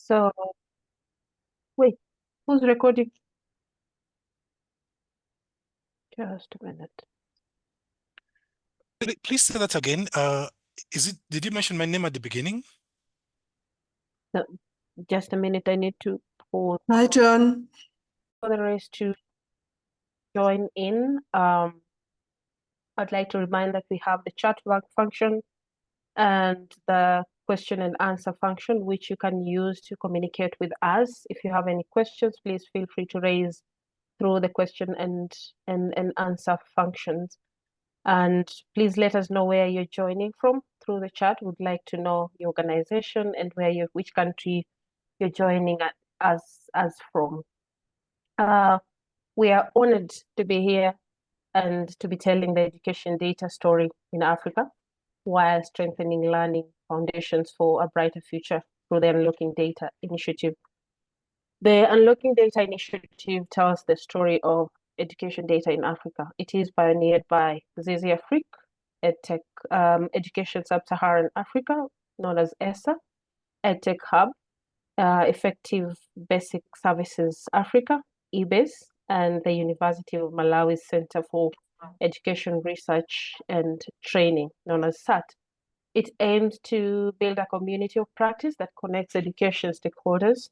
So, wait, who's recording? Just a minute. Please say that again. Did you mention my name at the beginning? No, just a minute. I need to pause Hi, John. for the rest to join in. I'd like to remind that we have the chat function and the question and answer function, which you can use to communicate with us. If you have any questions, please feel free to raise through the question and answer functions. And please let us know where you're joining from through the chat. We'd like to know your organization and which country you're joining us from. We are honored to be here and to be telling the education data story in Africa while strengthening learning foundations for a brighter future through the Unlocking Data Initiative. The Unlocking Data Initiative tells the story of education data in Africa. It is pioneered by Zizi Afrique, EdTech Education Sub-Saharan Africa, known as ESSA, EdTech Hub, Effective Basic Services Africa, EBS, and the University of Malawi's Center for Education Research and Training, known as SAT. It aims to build a community of practice that connects education stakeholders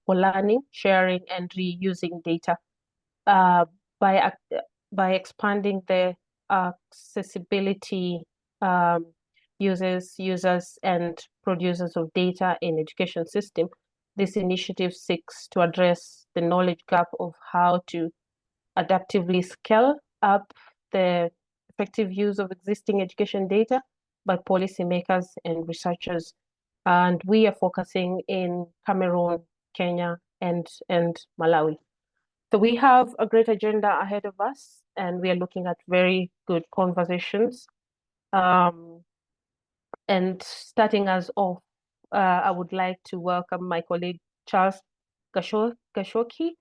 for learning, sharing, and reusing data by expanding the accessibility users and producers of data in education system. This initiative seeks to address the knowledge gap of how to adaptively scale up the effective use of existing education data by policymakers and researchers. And we are focusing in Cameroon, Kenya, and Malawi. So we have a great agenda ahead of us, and we are looking at very good conversations. And starting us off, I would like to welcome my colleague Charles Gashoki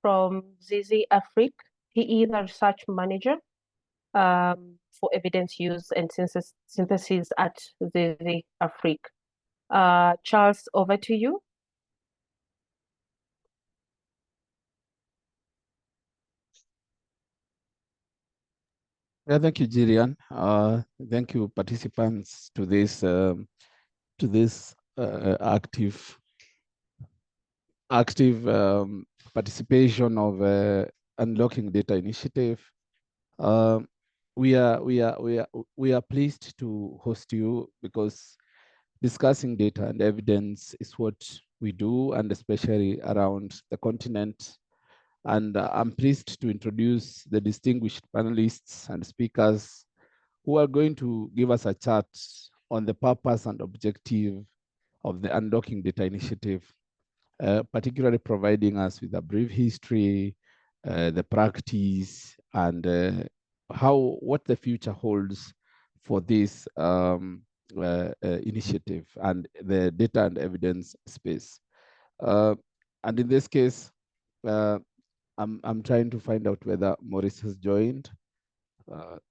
from Zizi Afrique. He is a research manager for evidence use and synthesis at Zizi Afrique. Charles, over to you. Yeah, thank you, Gillian. Thank you, participants, to this active participation of Unlocking Data Initiative. We are pleased to host you because discussing data and evidence is what we do, and especially around the continent. And I'm pleased to introduce the distinguished panelists and speakers who are going to give us a chat on the purpose and objective of the Unlocking Data Initiative, particularly providing us with a brief history, the practice, and what the future holds for this initiative and the data and evidence space. And in this case, I'm trying to find out whether Maurice has joined.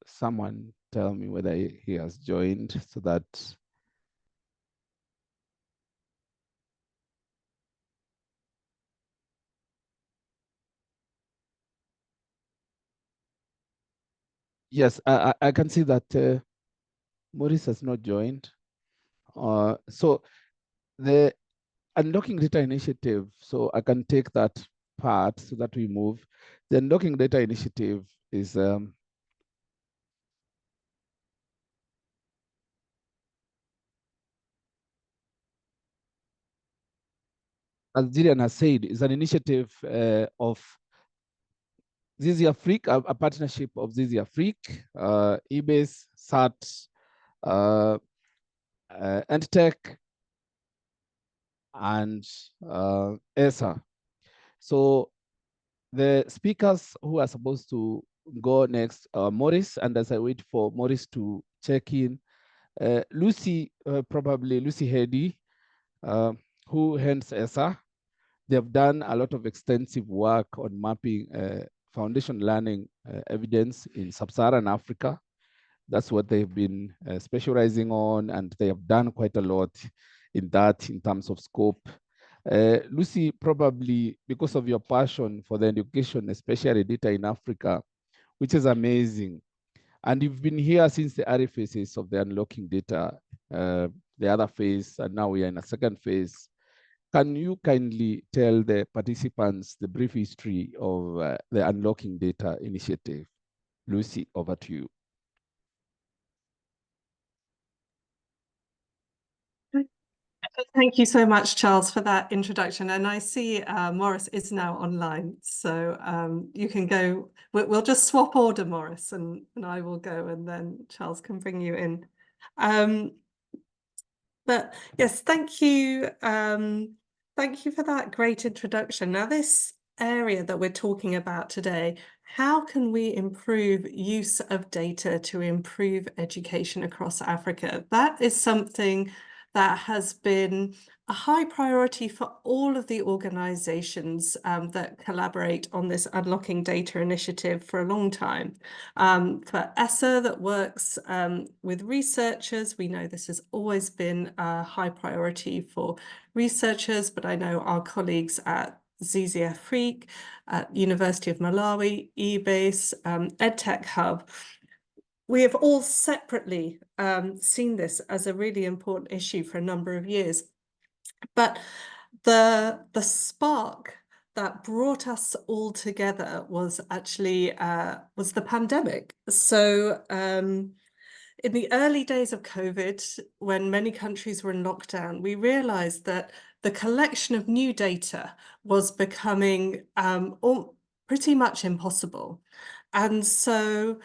Someone tell me whether he has joined so that. Yes, I can see that Maurice has not joined. So the Unlocking Data Initiative, so I can take that part so that we move. The Unlocking Data Initiative is as Gillian has said, is an initiative of Zizi Afrique, a partnership of Zizi Afrique, EBS, SAT, EdTech, and ESSA. So the speakers who are supposed to go next are Maurice, and as I wait for Maurice to check in, Lucy, probably Lucy Hedy, who heads ESSA. They've done a lot of extensive work on mapping foundation learning evidence in Sub-Saharan Africa. That's what they've been specializing on, and they have done quite a lot in that in terms of scope. Lucy, probably because of your passion for the education, especially data in Africa, which is amazing. And you've been here since the early phases of the unlocking data, the other phase, and now we are in a second phase. Can you kindly tell the participants the brief history of the Unlocking Data initiative? Lucy, over to you. Thank you so much, Charles, for that introduction. And I see Morris is now online, so you can go. We'll just swap order, Morris, and I will go, and then Charles can bring you in. But yes, thank you. Thank you for that great introduction. Now, this area that we're talking about today, how can we improve use of data to improve education across Africa? That is something that has been a high priority for all of the organizations that collaborate on this Unlocking Data initiative for a long time. For ESSA that works with researchers, we know this has always been a high priority for researchers, but I know our colleagues at Zizi Afrique, at University of Malawi, eBase, EdTech Hub, we have all separately seen this as a really important issue for a number of years. But the spark that brought us all together was actually was the pandemic. So in the early days of COVID, when many countries were in lockdown, we realized that the collection of new data was becoming pretty much impossible. And so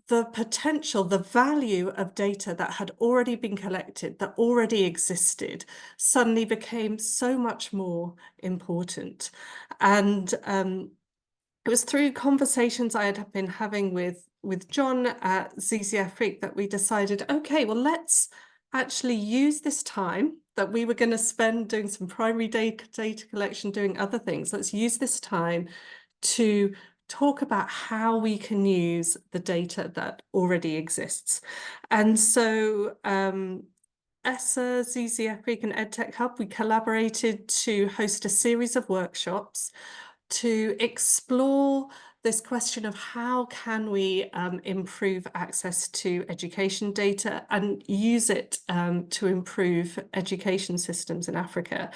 the potential, the value of data that had already been collected, that already existed, suddenly became so much more important. And it was through conversations I had been having with John at Zizi Afrique that we decided, okay, well, let's actually use this time that we were going to spend doing some primary data collection, doing other things. Let's use this time to talk about how we can use the data that already exists. And so ESSA, Zizi Afrique and EdTech Hub, we collaborated to host a series of workshops to explore this question of how can we improve access to education data and use it to improve education systems in Africa.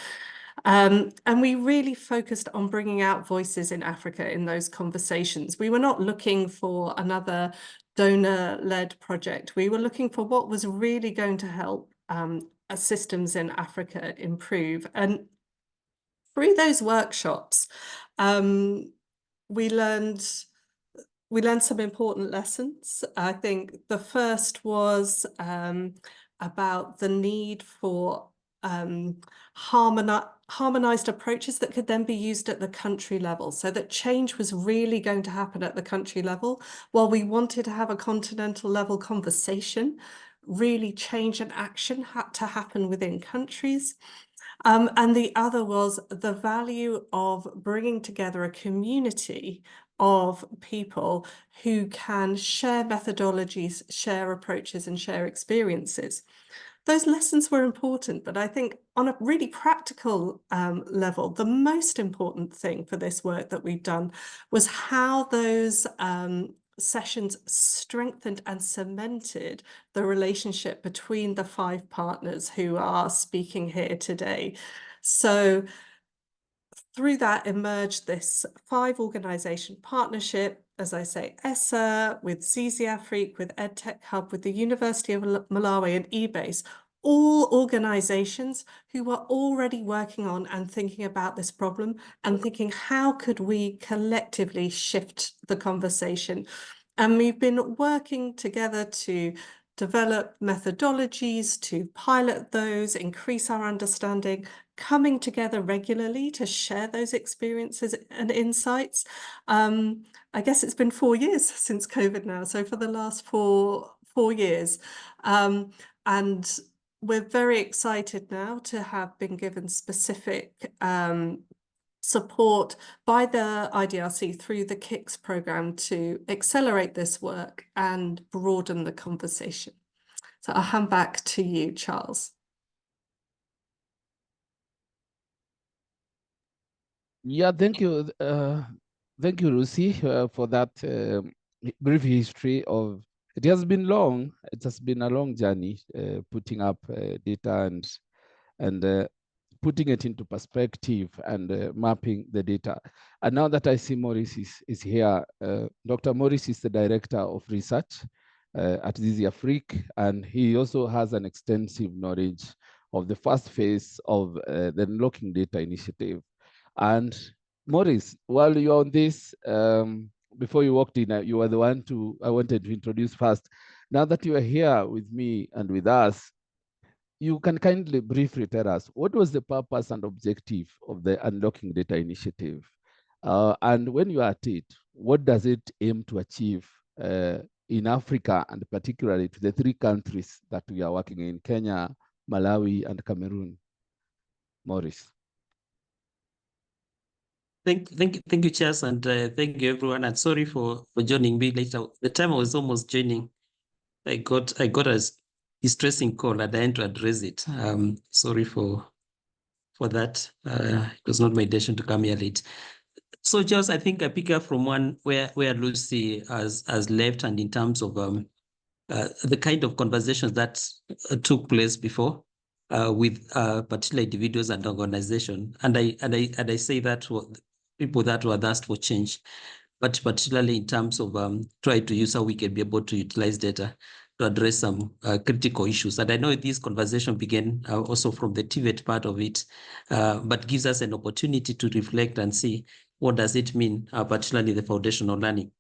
And we really focused on bringing out voices in Africa in those conversations. We were not looking for another donor-led project. We were looking for what was really going to help systems in Africa improve. And through those workshops, we learned some important lessons. I think the first was about the need for harmonized approaches that could then be used at the country level, so that change was really going to happen at the country level. While we wanted to have a continental level conversation, really change and action had to happen within countries. And the other was the value of bringing together a community of people who can share methodologies, share approaches, and share experiences. Those lessons were important, but I think on a really practical level, the most important thing for this work that we've done was how those sessions strengthened and cemented the relationship between the 5 partners who are speaking here today. So through that emerged this 5-organization partnership, as I say, ESSA, with Zizi Afrique, with EdTech Hub, with the University of Malawi and eBase, all organizations who were already working on and thinking about this problem and thinking, how could we collectively shift the conversation? And we've been working together to develop methodologies, to pilot those, increase our understanding, coming together regularly to share those experiences and insights. I guess it's been 4 years since COVID now, so for the last four years. And we're very excited now to have been given specific support by the IDRC through the KICS program to accelerate this work and broaden the conversation. So I'll hand back to you, Charles. Yeah, thank you. Thank you, Lucy, for that brief history of. It has been long. It has been a long journey putting up data and putting it into perspective and mapping the data. And now that I see Maurice is here, Dr. Maurice is the Director of Research at Zizi Afrique, and he also has an extensive knowledge of the first phase of the Unlocking Data Initiative. And Maurice, while you're on this, before you walked in, you were the one I wanted to introduce first. Now that you are here with me and with us, you can kindly briefly tell us what was the purpose and objective of the Unlocking Data Initiative? And when you are at it, what does it aim to achieve in Africa, and particularly to the 3 countries that we are working in, Kenya, Malawi, and Cameroon? Maurice. Thank you, Chas, and thank you, everyone. And sorry for joining me later. The time I was almost joining, I got a distressing call and I had to address it. Sorry for that. It was not my intention to come here late. So, Chas, I think I pick up from one where Lucy has left, and in terms of the kind of conversations that took place before with particular individuals and organizations, and I say that people that were asked for change, but particularly in terms of try to use how we can be able to utilize data to address some critical issues. And I know this conversation began also from the TVET part of it, but gives us an opportunity to reflect and see what does it mean, particularly the foundational learning.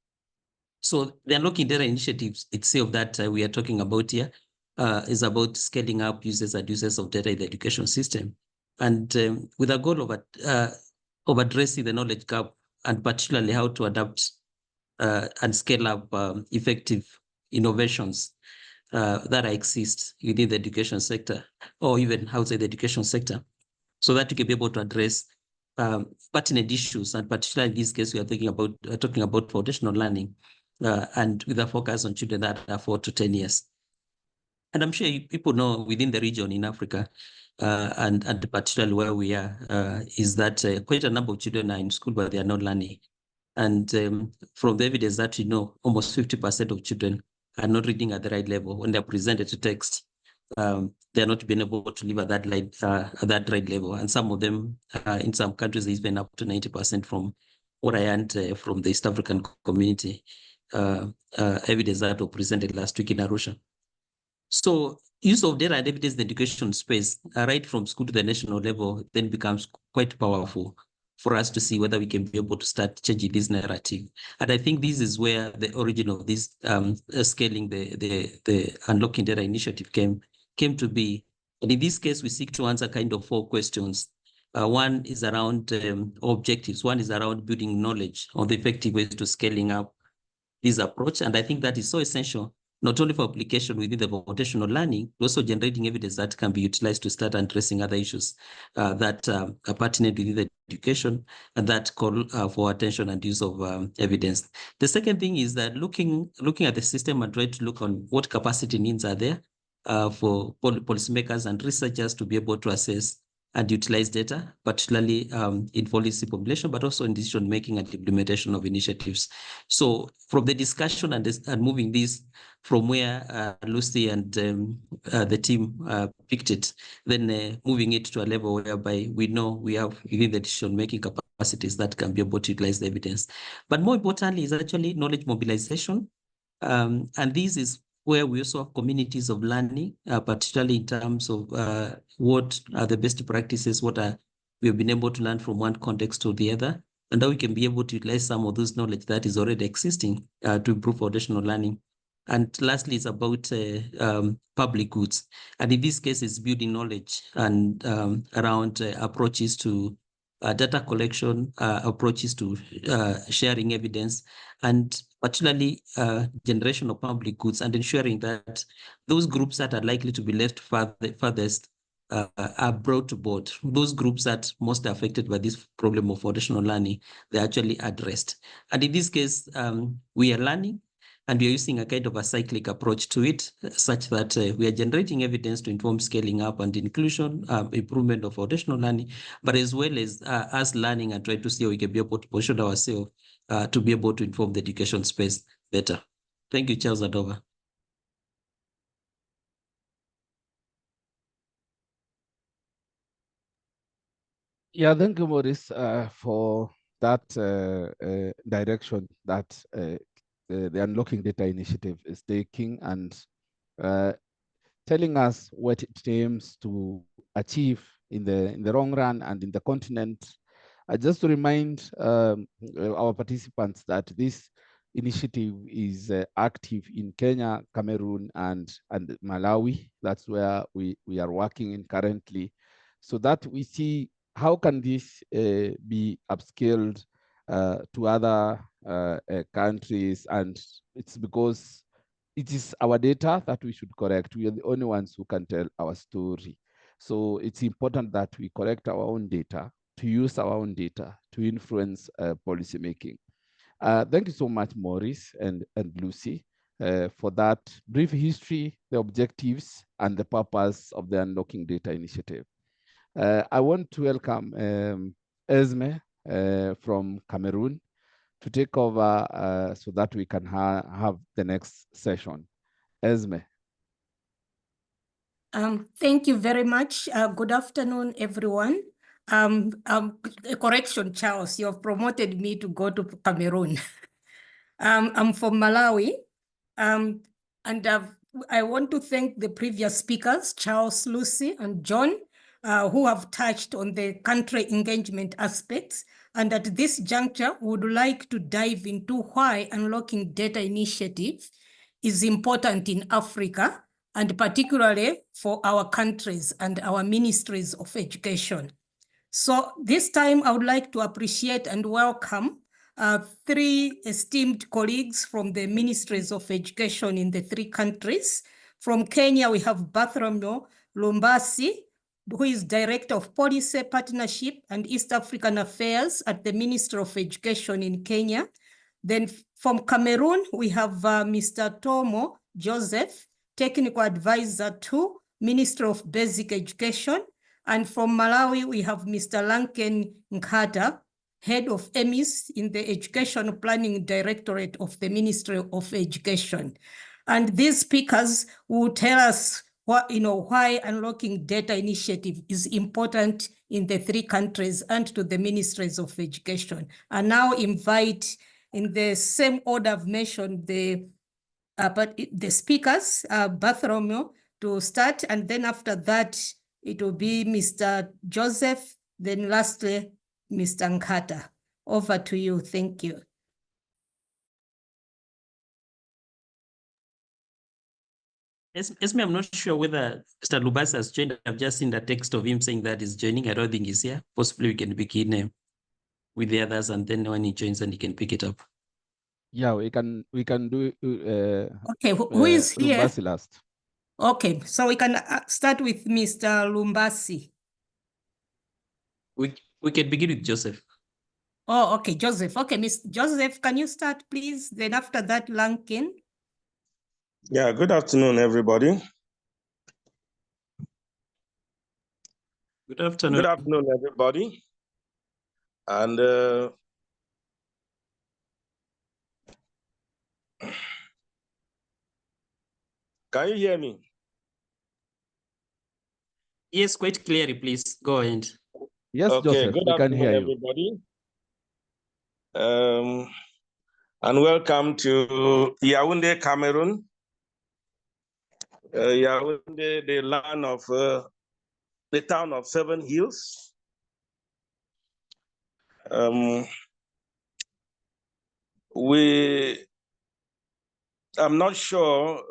So the Unlocking Data Initiatives itself that we are talking about here is about scaling up users and users of data in the education system, and with a goal of addressing the knowledge gap, and particularly how to adapt and scale up effective innovations that exist within the education sector or even outside the education sector, so that you can be able to address pertinent issues, and particularly in this case, we are talking about foundational learning, and with a focus on children that are 4 to 10 years. And I'm sure people know within the region in Africa, and particularly where we are, is that quite a number of children are in school, but they are not learning. And from the evidence that you know, almost 50% of children are not reading at the right level. When they're presented to text, they're not being able to live at that right level. And some of them, in some countries, is even up to 90% from what I learned from the East African community, evidence that was presented last week in Arusha. So use of data and evidence in the education space, right from school to the national level, then becomes quite powerful for us to see whether we can be able to start changing this narrative. And I think this is where the origin of this scaling the Unlocking Data Initiative came to be. And in this case, we seek to answer kind of 4 questions. One is around objectives. One is around building knowledge on the effective ways to scaling up this approach. And I think that is so essential, not only for application within the foundational learning, but also generating evidence that can be utilized to start addressing other issues that are pertinent within the education, and that call for attention and use of evidence. The second thing is that looking at the system and try to look on what capacity needs are there for policymakers and researchers to be able to assess and utilize data, particularly in policy formulation, but also in decision-making and implementation of initiatives. So from the discussion and moving this from where Lucy and the team picked it, then moving it to a level whereby we know we have within the decision-making capacities that can be able to utilize the evidence. But more importantly is actually knowledge mobilization. And this is where we also have communities of learning, particularly in terms of what are the best practices, we have been able to learn from one context to the other, and how we can be able to utilize some of those knowledge that is already existing to improve foundational learning. And lastly, it's about public goods. And in this case, it's building knowledge and around approaches to data collection, approaches to sharing evidence, and particularly generation of public goods, and ensuring that those groups that are likely to be left farthest are brought to board. Those groups that most are affected by this problem of foundational learning, they're actually addressed. And in this case, we are learning, And we are using a kind of a cyclic approach to it, such that we are generating evidence to inform scaling up and inclusion, improvement of foundational learning, but as well as us learning and try to see how we can be able to position ourselves to be able to inform the education space better. Thank you, Charles Adova. Yeah, thank you, Maurice, for that direction that the Unlocking Data Initiative is taking, and telling us what it aims to achieve in the long run and in the continent. Just to remind our participants that this initiative is active in Kenya, Cameroon, and Malawi. That's where we are working in currently, so that we see how can this be upscaled to other countries. And it's because it is our data that we should correct. We are the only ones who can tell our story. So it's important that we correct our own data, to use our own data to influence policy making. Thank you so much, Maurice and Lucy, for that brief history, the objectives, and the purpose of the Unlocking Data Initiative. I want to welcome Esme from Cameroon to take over so that we can have the next session. Esme. Thank you very much. Good afternoon, everyone. A correction, Charles, you have promoted me to go to Cameroon. I'm from Malawi, and I want to thank the previous speakers, Charles, Lucy, and John, who have touched on the country engagement aspects. And at this juncture, would like to dive into why Unlocking Data Initiative is important in Africa, and particularly for our countries and our ministries of education. So this time I would like to appreciate and welcome three esteemed colleagues from the ministries of education in the three countries. From Kenya, we have Bartholomew Lumbasi, who is Director of Policy, Partnership and East African Affairs at the Ministry of Education in Kenya. Then from Cameroon, we have Mr. Tomo Joseph, Technical Advisor to Ministry of Basic Education. And from Malawi, we have Mr. Lanken Nkata, Head of EMIS in the Education Planning Directorate of the Ministry of Education. And these speakers will tell us why Unlocking Data Initiative is important in the three countries and to the ministries of education. I now invite, in the same order I've mentioned, the speakers, Bartholomew, to start, and then after that, it will be Mr. Joseph, then lastly, Mr. Nkata. Over to you. Thank you. Esme, I'm not sure whether Mr. Lumbasi has joined. I've just seen the text of him saying that he's joining. I don't think he's here. Possibly we can begin with the others, and then when he joins, and he can pick it up. Yeah, we can do. Okay, who is here? Lumbasi last. Okay, so we can start with Mr. Lumbasi. We can begin with Joseph. Oh, okay, Joseph. Okay, Miss Joseph, can you start, please? Then after that, Lanken. Yeah, good afternoon, everybody. Good afternoon. Good afternoon, everybody. And can you hear me? Yes, quite clearly, please. Go ahead. Yes, okay, Joseph, good we can afternoon, hear you. everybody. And welcome to Yaoundé, Cameroon. Yaoundé, the land of the town of Seven Hills. I'm not sure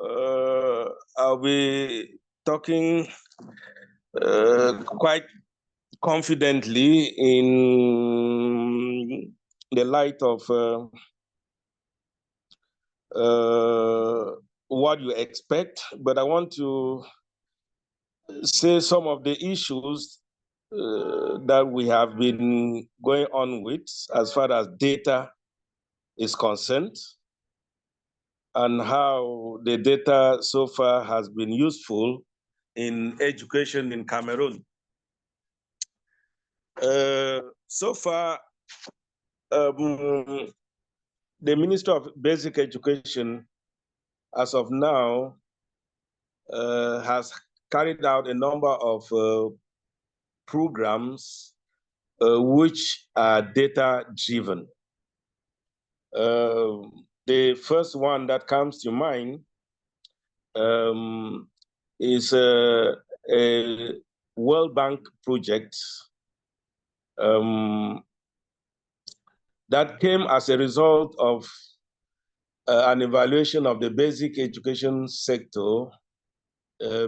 I'll be talking quite confidently in the light of what you expect, but I want to say some of the issues that we have been going on with as far as data is concerned. and how the data so far has been useful in education in Cameroon. So far, the Ministry of Basic Education, as of now, has carried out a number of programs which are data-driven. The first one that comes to mind is a World Bank project that came as a result of an evaluation of the basic education sector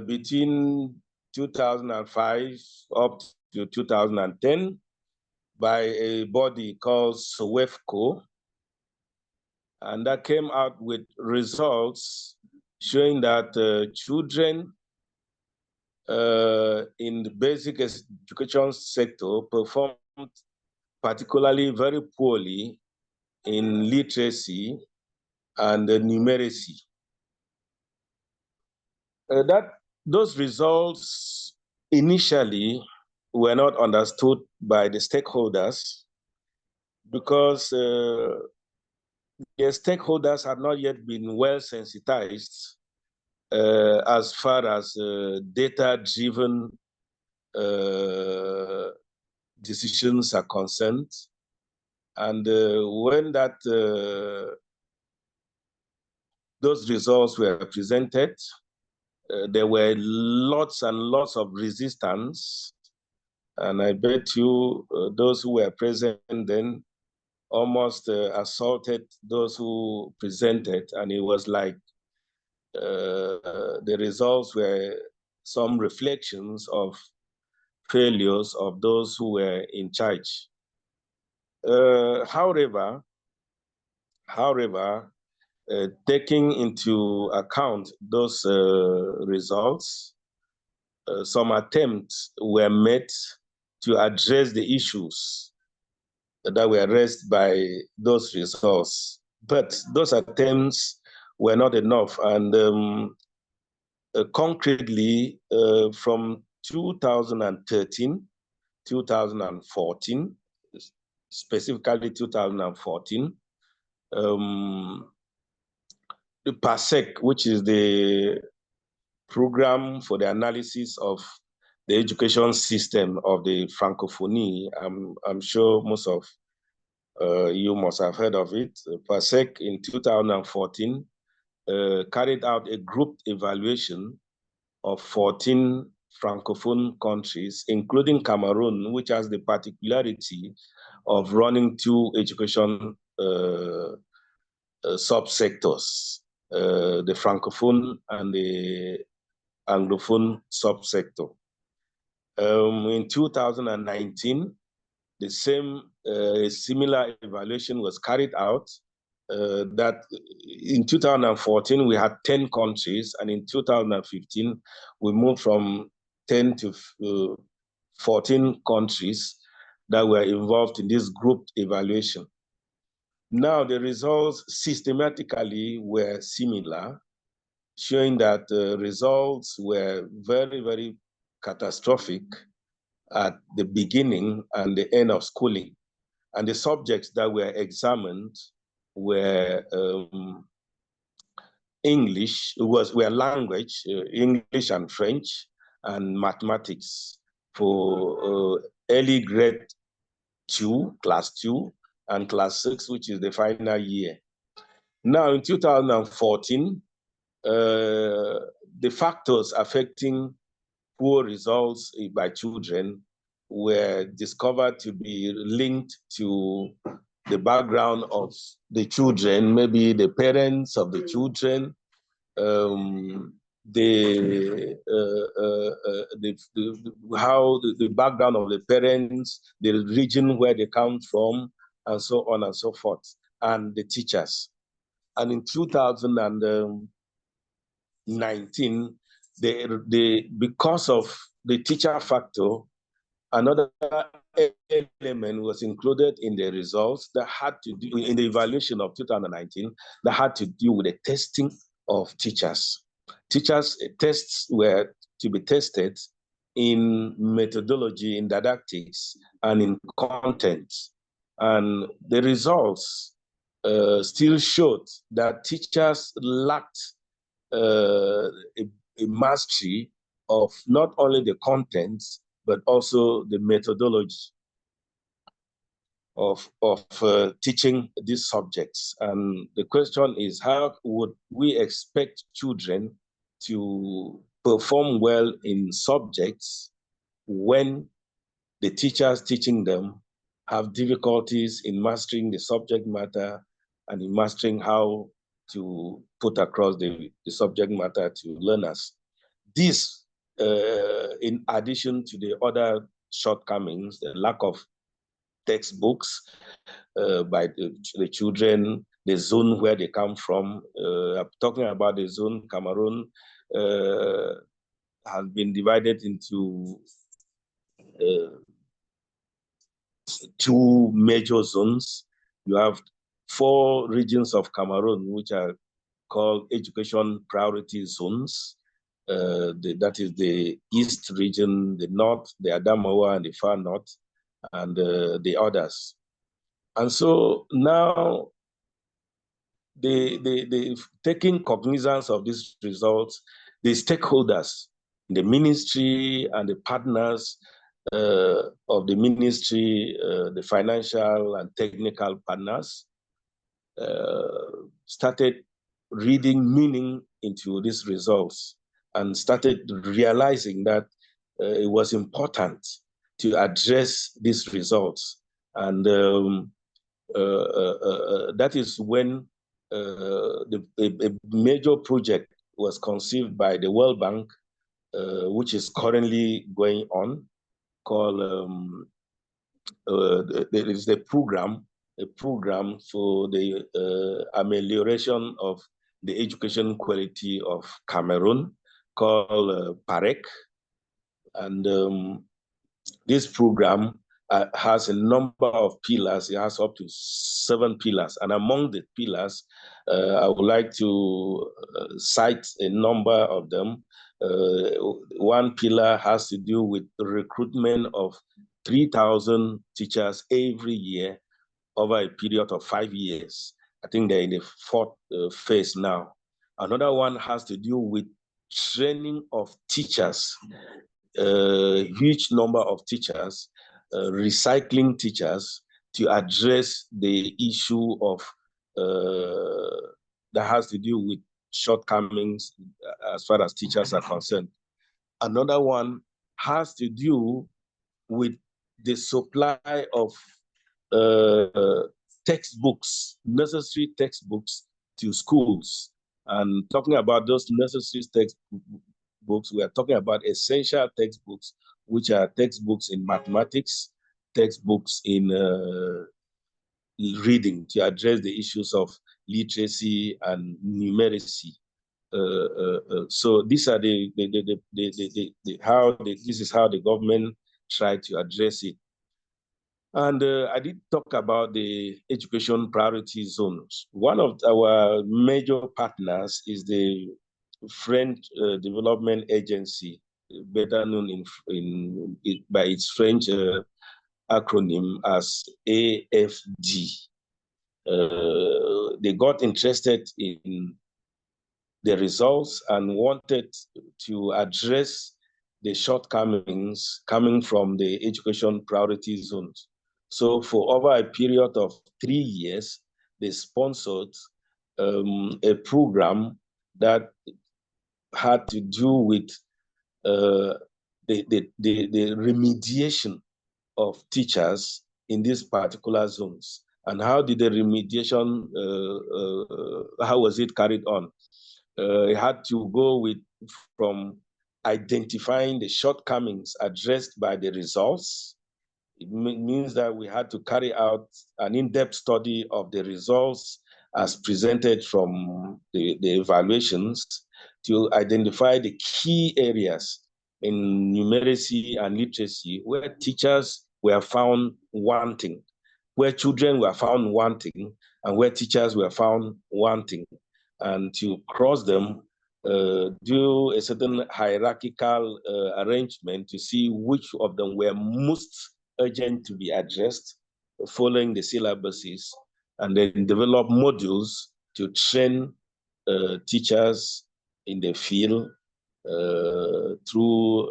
between 2005 up to 2010 by a body called SOWEFCO. And that came out with results showing that children in the basic education sector performed particularly very poorly in literacy and numeracy. Those results initially were not understood by the stakeholders because the stakeholders had not yet been well sensitized as far as data-driven decisions are concerned. And when those results were presented, there were lots and lots of resistance. And I bet you those who were present then almost assaulted those who presented. And it was like the results were some reflections of failures of those who were in charge. However, taking into account those results, some attempts were made to address the issues that were raised by those results. But those attempts were not enough. And concretely, from 2013, 2014, specifically 2014, the PASEC, which is the program for the analysis of the education system of the Francophonie, I'm sure most of you must have heard of it. PASEC in 2014 carried out a group evaluation of 14 Francophone countries, including Cameroon, which has the particularity of running two education subsectors, the Francophone and the Anglophone subsector. In 2019, the same similar evaluation was carried out. That in 2014, we had 10 countries, and in 2015, we moved from 10 to 14 countries that were involved in this group evaluation. Now, the results systematically were similar, showing that the results were very, very catastrophic at the beginning and the end of schooling. And the subjects that were examined were were language, English and French, and mathematics for early grade 2, class 2, and class 6, which is the final year. Now, in 2014, the factors affecting poor results by children were discovered to be linked to the background of the children, maybe the parents of the children, how the background of the parents, the region where they come from, and so on and so forth, and the teachers. And in 2019, because of the teacher factor Another element was included in the results that had to do in the evaluation of 2019 that had to do with the testing of teachers. Teachers' tests were to be tested in methodology, in didactics, and in content. And the results still showed that teachers lacked a mastery of not only the content, but also the methodology of teaching these subjects. And the question is, how would we expect children to perform well in subjects when the teachers teaching them have difficulties in mastering the subject matter and in mastering how to put across the subject matter to learners? This, in addition to the other shortcomings, the lack of textbooks by the children, the zone where they come from. I'm talking about the zone. Cameroon has been divided into two major zones. You have 4 regions of Cameroon, which are called education priority zones. That is the East region, the North, the Adamawa, and the Far North, and the others. And so now, the taking cognizance of these results, the stakeholders, the ministry and the partners of the ministry, the financial and technical partners, started reading meaning into these results and started realizing that it was important to address these results. And that is when a major project was conceived by the World Bank, which is currently going on, called there is a program for the amelioration of the education quality of Cameroon, called PAREC. And this program has a number of pillars. It has up to 7 pillars. And among the pillars, I would like to cite a number of them. One pillar has to do with the recruitment of 3,000 teachers every year over a period of 5 years. I think they're in the 4th phase now. Another one has to do with training of teachers, a huge number of teachers, recycling teachers, to address the issue of that has to do with shortcomings as far as teachers are concerned. Another one has to do with the supply of textbooks, necessary textbooks to schools. And talking about those necessary textbooks, we are talking about essential textbooks, which are textbooks in mathematics, textbooks in reading, to address the issues of literacy and numeracy. So these are this is how the government tried to address it. And I did talk about the education priority zones. One of our major partners is the French Development Agency, better known by its French acronym as AFD. They got interested in the results and wanted to address the shortcomings coming from the education priority zones. So for over a period of 3 years, they sponsored a program that had to do with the remediation of teachers in these particular zones. And how did the remediation, how was it carried on? It had to go from identifying the shortcomings addressed by the results. It means that we had to carry out an in-depth study of the results as presented from the evaluations to identify the key areas in numeracy and literacy, where teachers were found wanting, where children were found wanting, and where teachers were found wanting, and to cross them, do a certain hierarchical arrangement to see which of them were most urgent to be addressed, following the syllabuses, and then develop modules to train teachers in the field through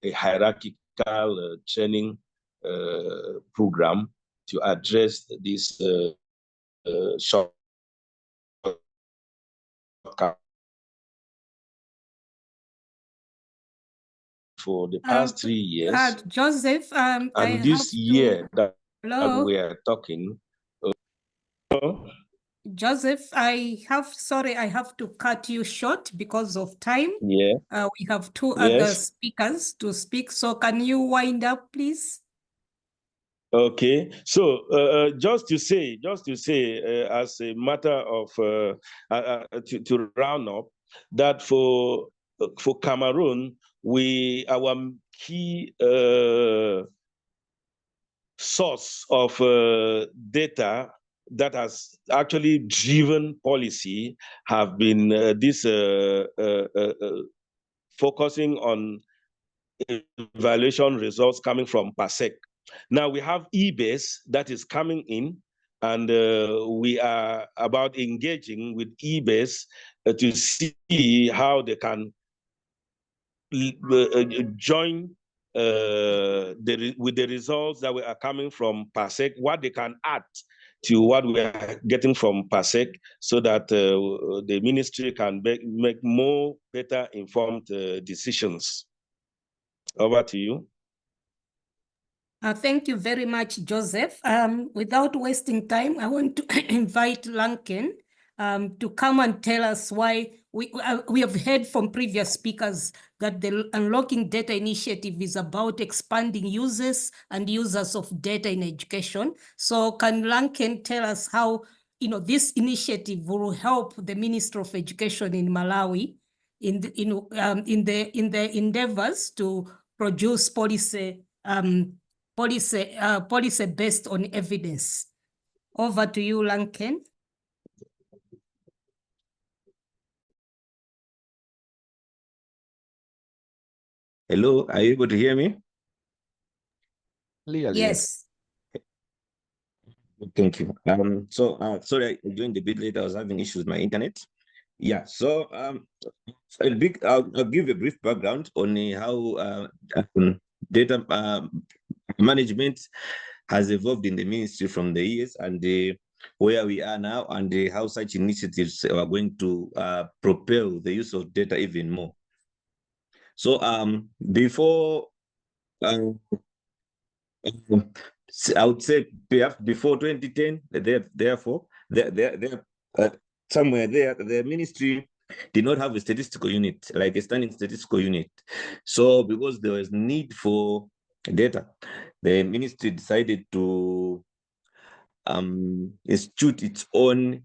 a hierarchical training program to address this shortcut. For the past 3 years, Joseph, and I have this year that Hello, we are talking. Joseph, sorry, I have to cut you short because of time. Yeah. We have two other speakers to speak, so can you wind up, please? Okay, so just to say, as a matter of to round up, that for Cameroon, our key source of data that has actually driven policy have been this focusing on evaluation results coming from PASEC. Now we have eBase that is coming in, and we are about engaging with eBase to see how they can join with the results that are coming from PASEC, what they can add to what we are getting from PASEC, so that the ministry can make more better informed decisions. Over to you. Thank you very much, Joseph. Without wasting time, I want to invite Lanken to come and tell us why we have heard from previous speakers that the Unlocking Data Initiative is about expanding users and users of data in education. So can Lanken tell us how this initiative will help the Ministry of Education in Malawi in the endeavors to produce policy based on evidence. Over to you, Lanken. Hello, are you able to hear me? Clearly, yes. Thank you. Sorry, I joined a bit late. I was having issues with my internet. Yeah, so I'll give a brief background on how data management has evolved in the ministry from the years, and where we are now, and how such initiatives are going to propel the use of data even more. So before I would say before 2010, therefore, somewhere there, the ministry did not have a statistical unit, like a standing statistical unit. So because there was need for data, the ministry decided to institute its own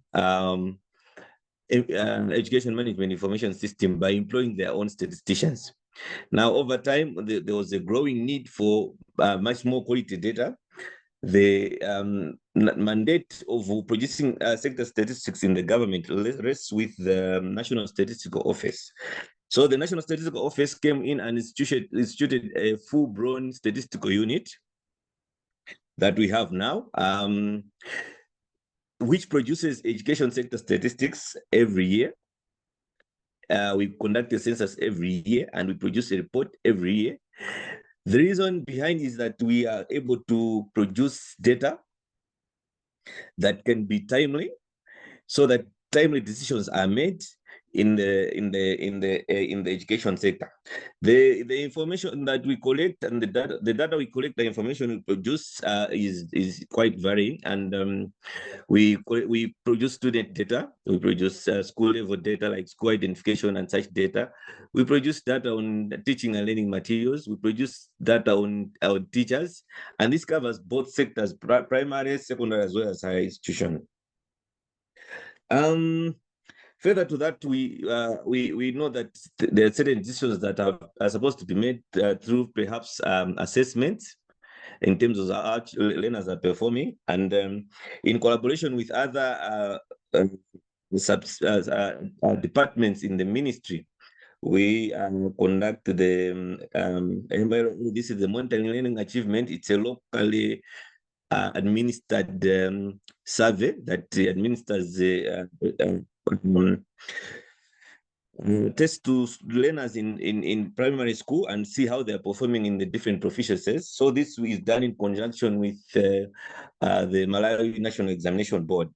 education management information system by employing their own statisticians. Now, over time, there was a growing need for much more quality data. The mandate of producing sector statistics in the government rests with the National Statistical Office. So the National Statistical Office came in and instituted a full-blown statistical unit that we have now, which produces education sector statistics every year. We conduct a census every year, and we produce a report every year. The reason behind is that we are able to produce data that can be timely, so that timely decisions are made in the education sector. The information that we collect and the data we collect, the information we produce is quite varying, and we produce student data, we produce school level data like school identification and such data. We produce data on teaching and learning materials. We produce data on our teachers, and this covers both sectors, primary, secondary, as well as higher institution. Further to that, we know that there are certain decisions that are supposed to be made through perhaps assessments in terms of how learners are performing, and in collaboration with other departments in the ministry, we conduct the this is the monitoring learning achievement. It's a locally administered survey that administers tests to learners in primary school and see how they're performing in the different proficiencies. So this is done in conjunction with the Malawi National Examination Board.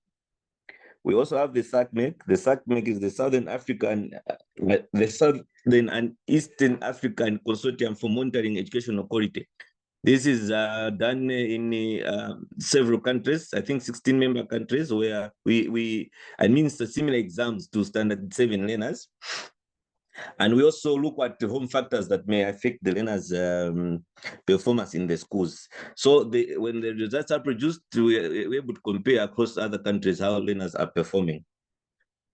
We also have the SACMEC. The SACMEC is the Southern African, the Southern and Eastern African Consortium for Monitoring Educational Quality. This is done in several countries, I think 16 member countries, where we administer similar exams to standard 7 learners. And we also look at the home factors that may affect the learners' performance in the schools. So when the results are produced, we're able to compare across other countries how learners are performing.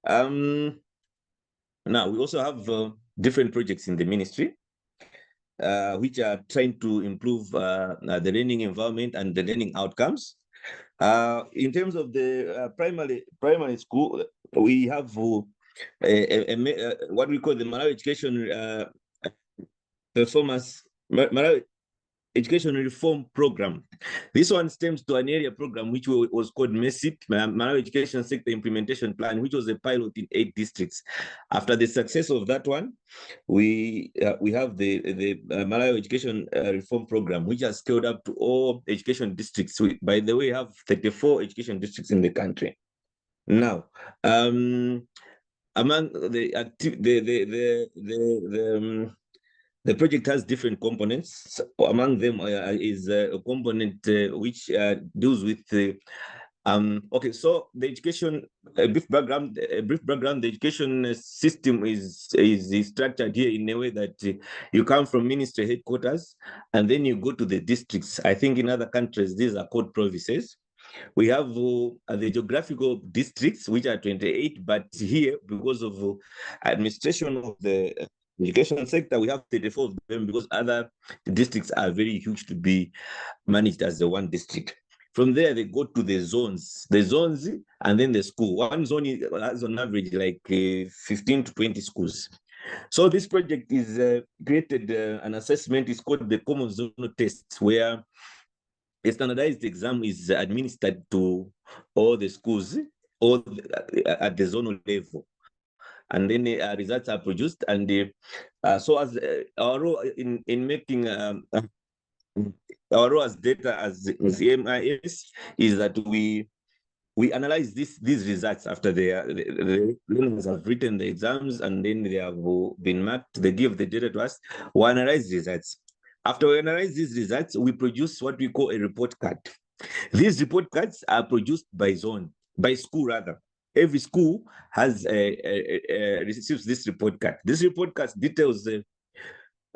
Now, we also have different projects in the ministry, which are trying to improve the learning environment and the learning outcomes. In terms of the primary school, we have what we call the Malawi Education Malawi Education Reform Program. This one stems to an area program which was called MESIP, Malawi Education Sector Implementation Plan, which was a pilot in 8 districts. After the success of that one, we have the Malawi Education Reform Program, which has scaled up to all education districts. We, by the way, have 34 education districts in the country. Now, among the project has different components. Among them is a component which deals with okay, so the education, a brief background, the education system is structured here in a way that you come from ministry headquarters and then you go to the districts. I think in other countries, these are called provinces. We have the geographical districts, which are 28, but here, because of administration of the education sector, we have 34 of them because other districts are very huge to be managed as the one district. From there, they go to the zones, and then the school. One zone has on average like 15 to 20 schools. So this project is created an assessment. It's called the Common Zonal Test, where a standardized exam is administered to all the schools, all at the zonal level. And then results are produced. And so as our role in making our role as data as MIS is that we analyze these results after the learners have written the exams and then they have been marked. They give the data to us. We analyze results. After we analyze these results, we produce what we call a report card. These report cards are produced by zone, by school rather. Every school has receives this report card. This report card details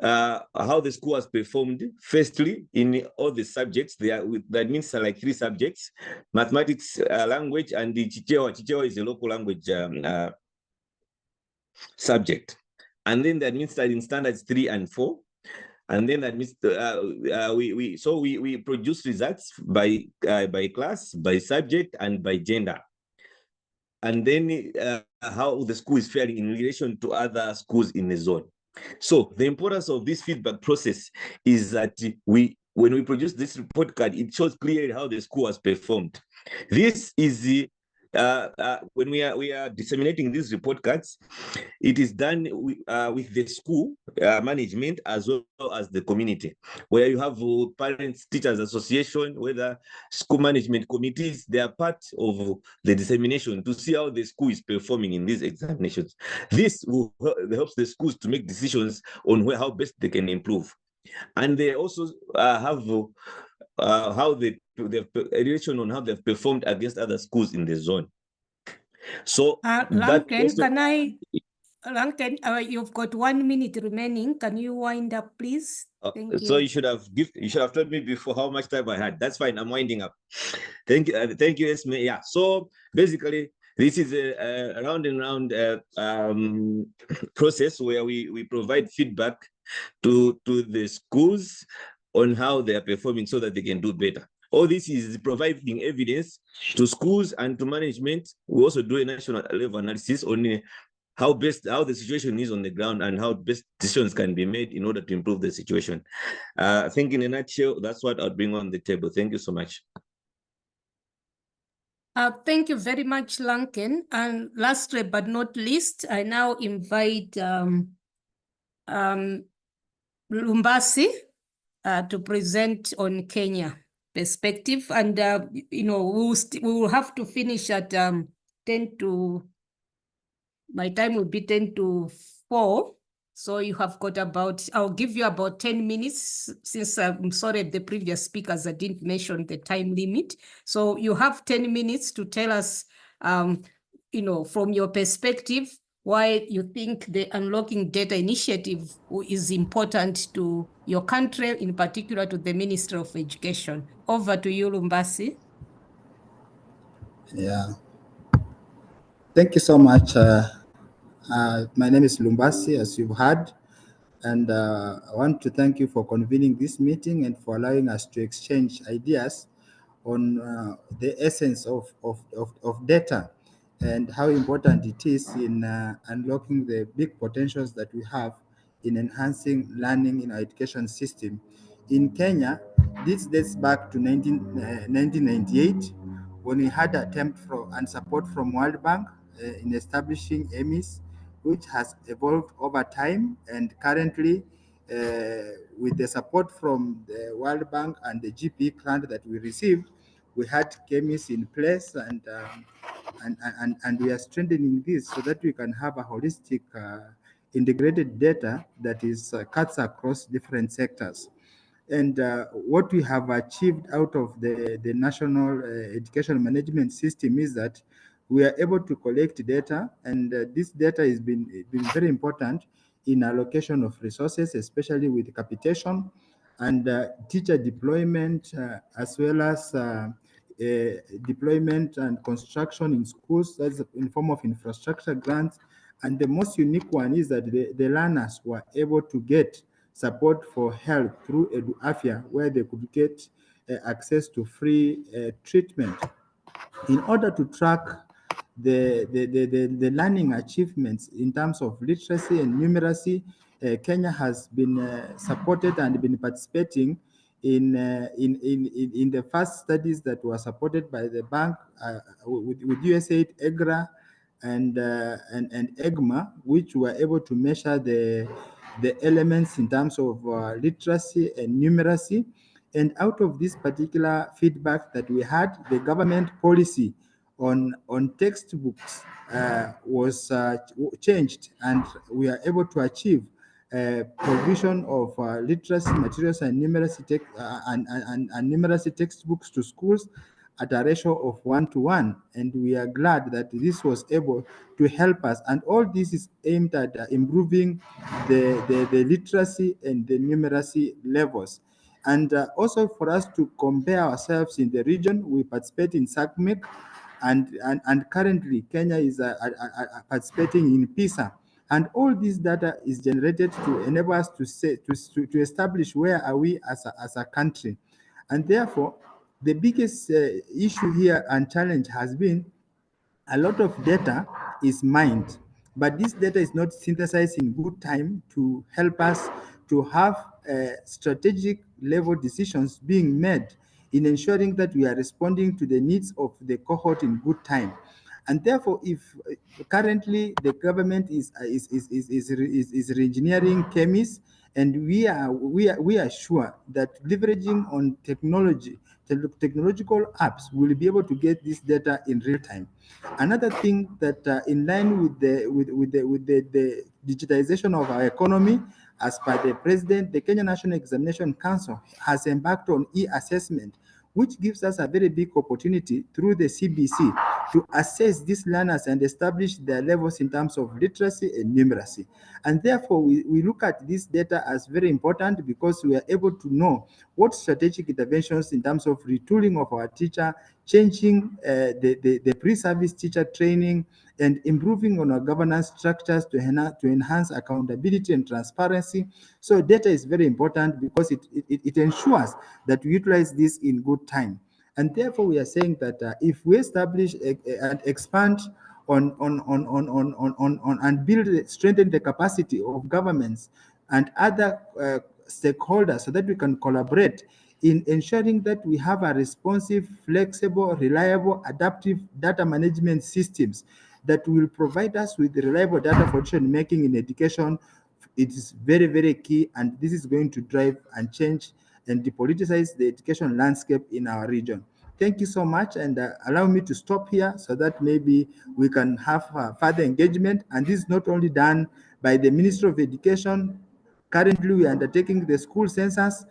how the school has performed. Firstly, in all the subjects, that means like 3 subjects: mathematics, language, and the Chichewa. Chichewa is a local language subject. And then that means that in standards 3 and 4. And then that means we produce results by class, by subject, and by gender. And then how the school is faring in relation to other schools in the zone. So the importance of this feedback process is that when we produce this report card, it shows clearly how the school has performed. This is the when we are disseminating these report cards, it is done with the school management as well as the community, where you have parents, teachers association, whether school management committees. They are part of the dissemination to see how the school is performing in these examinations. This will helps the schools to make decisions on how best they can improve, and they also have how they relation on how they've performed against other schools in the zone. So Langton, also, Langton, you've got 1 minute remaining. Can you wind up, please? Thank you. So you should have told me before how much time I had. That's fine. I'm winding up. Thank you, Esme. Yeah. So basically, This is a round and round process where we provide feedback to the schools on how they are performing so that they can do better. All this is providing evidence to schools and to management. We also do a national level analysis on how the situation is on the ground and how best decisions can be made in order to improve the situation. I think in a nutshell, that's what I'll bring on the table. Thank you so much. Thank you very much, Lanken. And lastly but not least, I now invite Lumbasi to present on Kenya perspective. And, we will have to finish at 10 to, my time will be 10 to 4. So you have got about, I'll give you about 10 minutes since I'm sorry, the previous speakers, I didn't mention the time limit. So you have 10 minutes to tell us, from your perspective, why you think the Unlocking Data Initiative is important to your country, in particular to the Ministry of Education. Over to you, Lumbasi. Yeah. Thank you so much. My name is Lumbasi, as you've heard, and I want to thank you for convening this meeting and for allowing us to exchange ideas on the essence of data and how important it is in unlocking the big potentials that we have in enhancing learning in our education system. In Kenya, this dates back to 1998, when we had attempt and support from World Bank in establishing EMIS, which has evolved over time, and currently with the support from the World Bank and the GP grant that we received, we had KEMIS in place, and we are strengthening this so that we can have a holistic integrated data that is cuts across different sectors. And what we have achieved out of the national education management system is that we are able to collect data, and this data has been very important in allocation of resources, especially with capitation and teacher deployment, as well as deployment and construction in schools, that's in form of infrastructure grants. And the most unique one is that the learners were able to get support for health through EduAfya, where they could get access to free treatment. In order to track the learning achievements in terms of literacy and numeracy, Kenya has been supported and been participating in the first studies that were supported by the bank with USAID, EGRA, and EGMA, which were able to measure the elements in terms of literacy and numeracy. And out of this particular feedback that we had, the government policy on textbooks was changed, and we are able to achieve provision of literacy materials and numeracy numeracy textbooks to schools at a ratio of 1:1, and we are glad that this was able to help us. And all this is aimed at improving the literacy and the numeracy levels. And also for us to compare ourselves in the region, we participate in SACMEC, and currently Kenya is participating in PISA. And all this data is generated to enable us to establish where are we as a country. And therefore, the biggest issue here and challenge has been a lot of data is mined, but this data is not synthesized in good time to help us to have strategic level decisions being made in ensuring that we are responding to the needs of the cohort in good time. And therefore, if currently the government is re-engineering KEMIS, and we are sure that leveraging on technological apps will be able to get this data in real time. Another thing that in line with the digitization of our economy, as per the president, the Kenya National Examination Council has embarked on e-assessment, which gives us a very big opportunity through the CBC to assess these learners and establish their levels in terms of literacy and numeracy. And therefore, we look at this data as very important because we are able to know what strategic interventions in terms of retooling of our teacher, changing the pre-service teacher training, and improving on our governance structures to enhance accountability and transparency. So data is very important because it ensures that we utilize this in good time. And therefore, we are saying that if we establish and expand on and build, strengthen the capacity of governments and other stakeholders so that we can collaborate in ensuring that we have a responsive, flexible, reliable, adaptive data management systems that will provide us with reliable data for decision making in education. It is very, very key, and this is going to drive and change and depoliticize the education landscape in our region. Thank you so much, and allow me to stop here so that maybe we can have further engagement. And this is not only done by the Ministry of Education. Currently, we are undertaking the school census,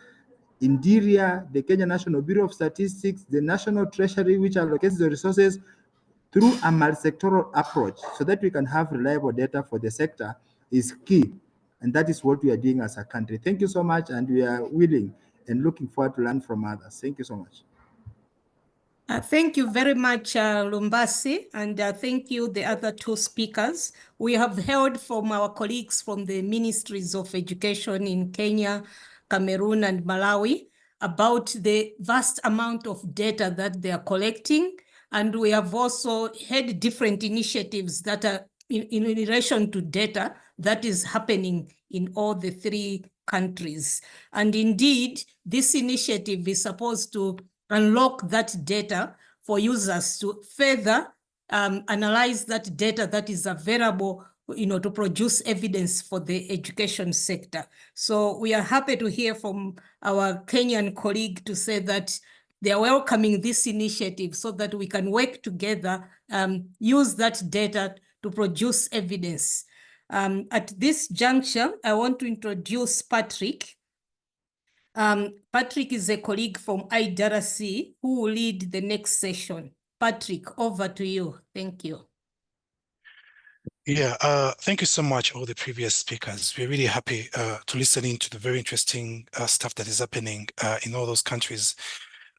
Interior, the Kenya National Bureau of Statistics, the National Treasury, which allocates the resources through a multi-sectoral approach so that we can have reliable data for the sector is key. And that is what we are doing as a country. Thank you so much. And we are willing and looking forward to learn from others. Thank you so much. Thank you very much, Lumbasi, and thank you, the other two speakers. We have heard from our colleagues from the Ministries of Education in Kenya, Cameroon, and Malawi about the vast amount of data that they are collecting. And we have also had different initiatives that are in relation to data that is happening in all the three countries. And indeed, this initiative is supposed to unlock that data for users to further analyze that data that is available, to produce evidence for the education sector. So we are happy to hear from our Kenyan colleague to say that they are welcoming this initiative so that we can work together, use that data to produce evidence. At this juncture, I want to introduce Patrick. Patrick is a colleague from IDRC who will lead the next session. Patrick, over to you. Thank you. Yeah, thank you so much, all the previous speakers. We're really happy to listen into the very interesting stuff that is happening in all those countries.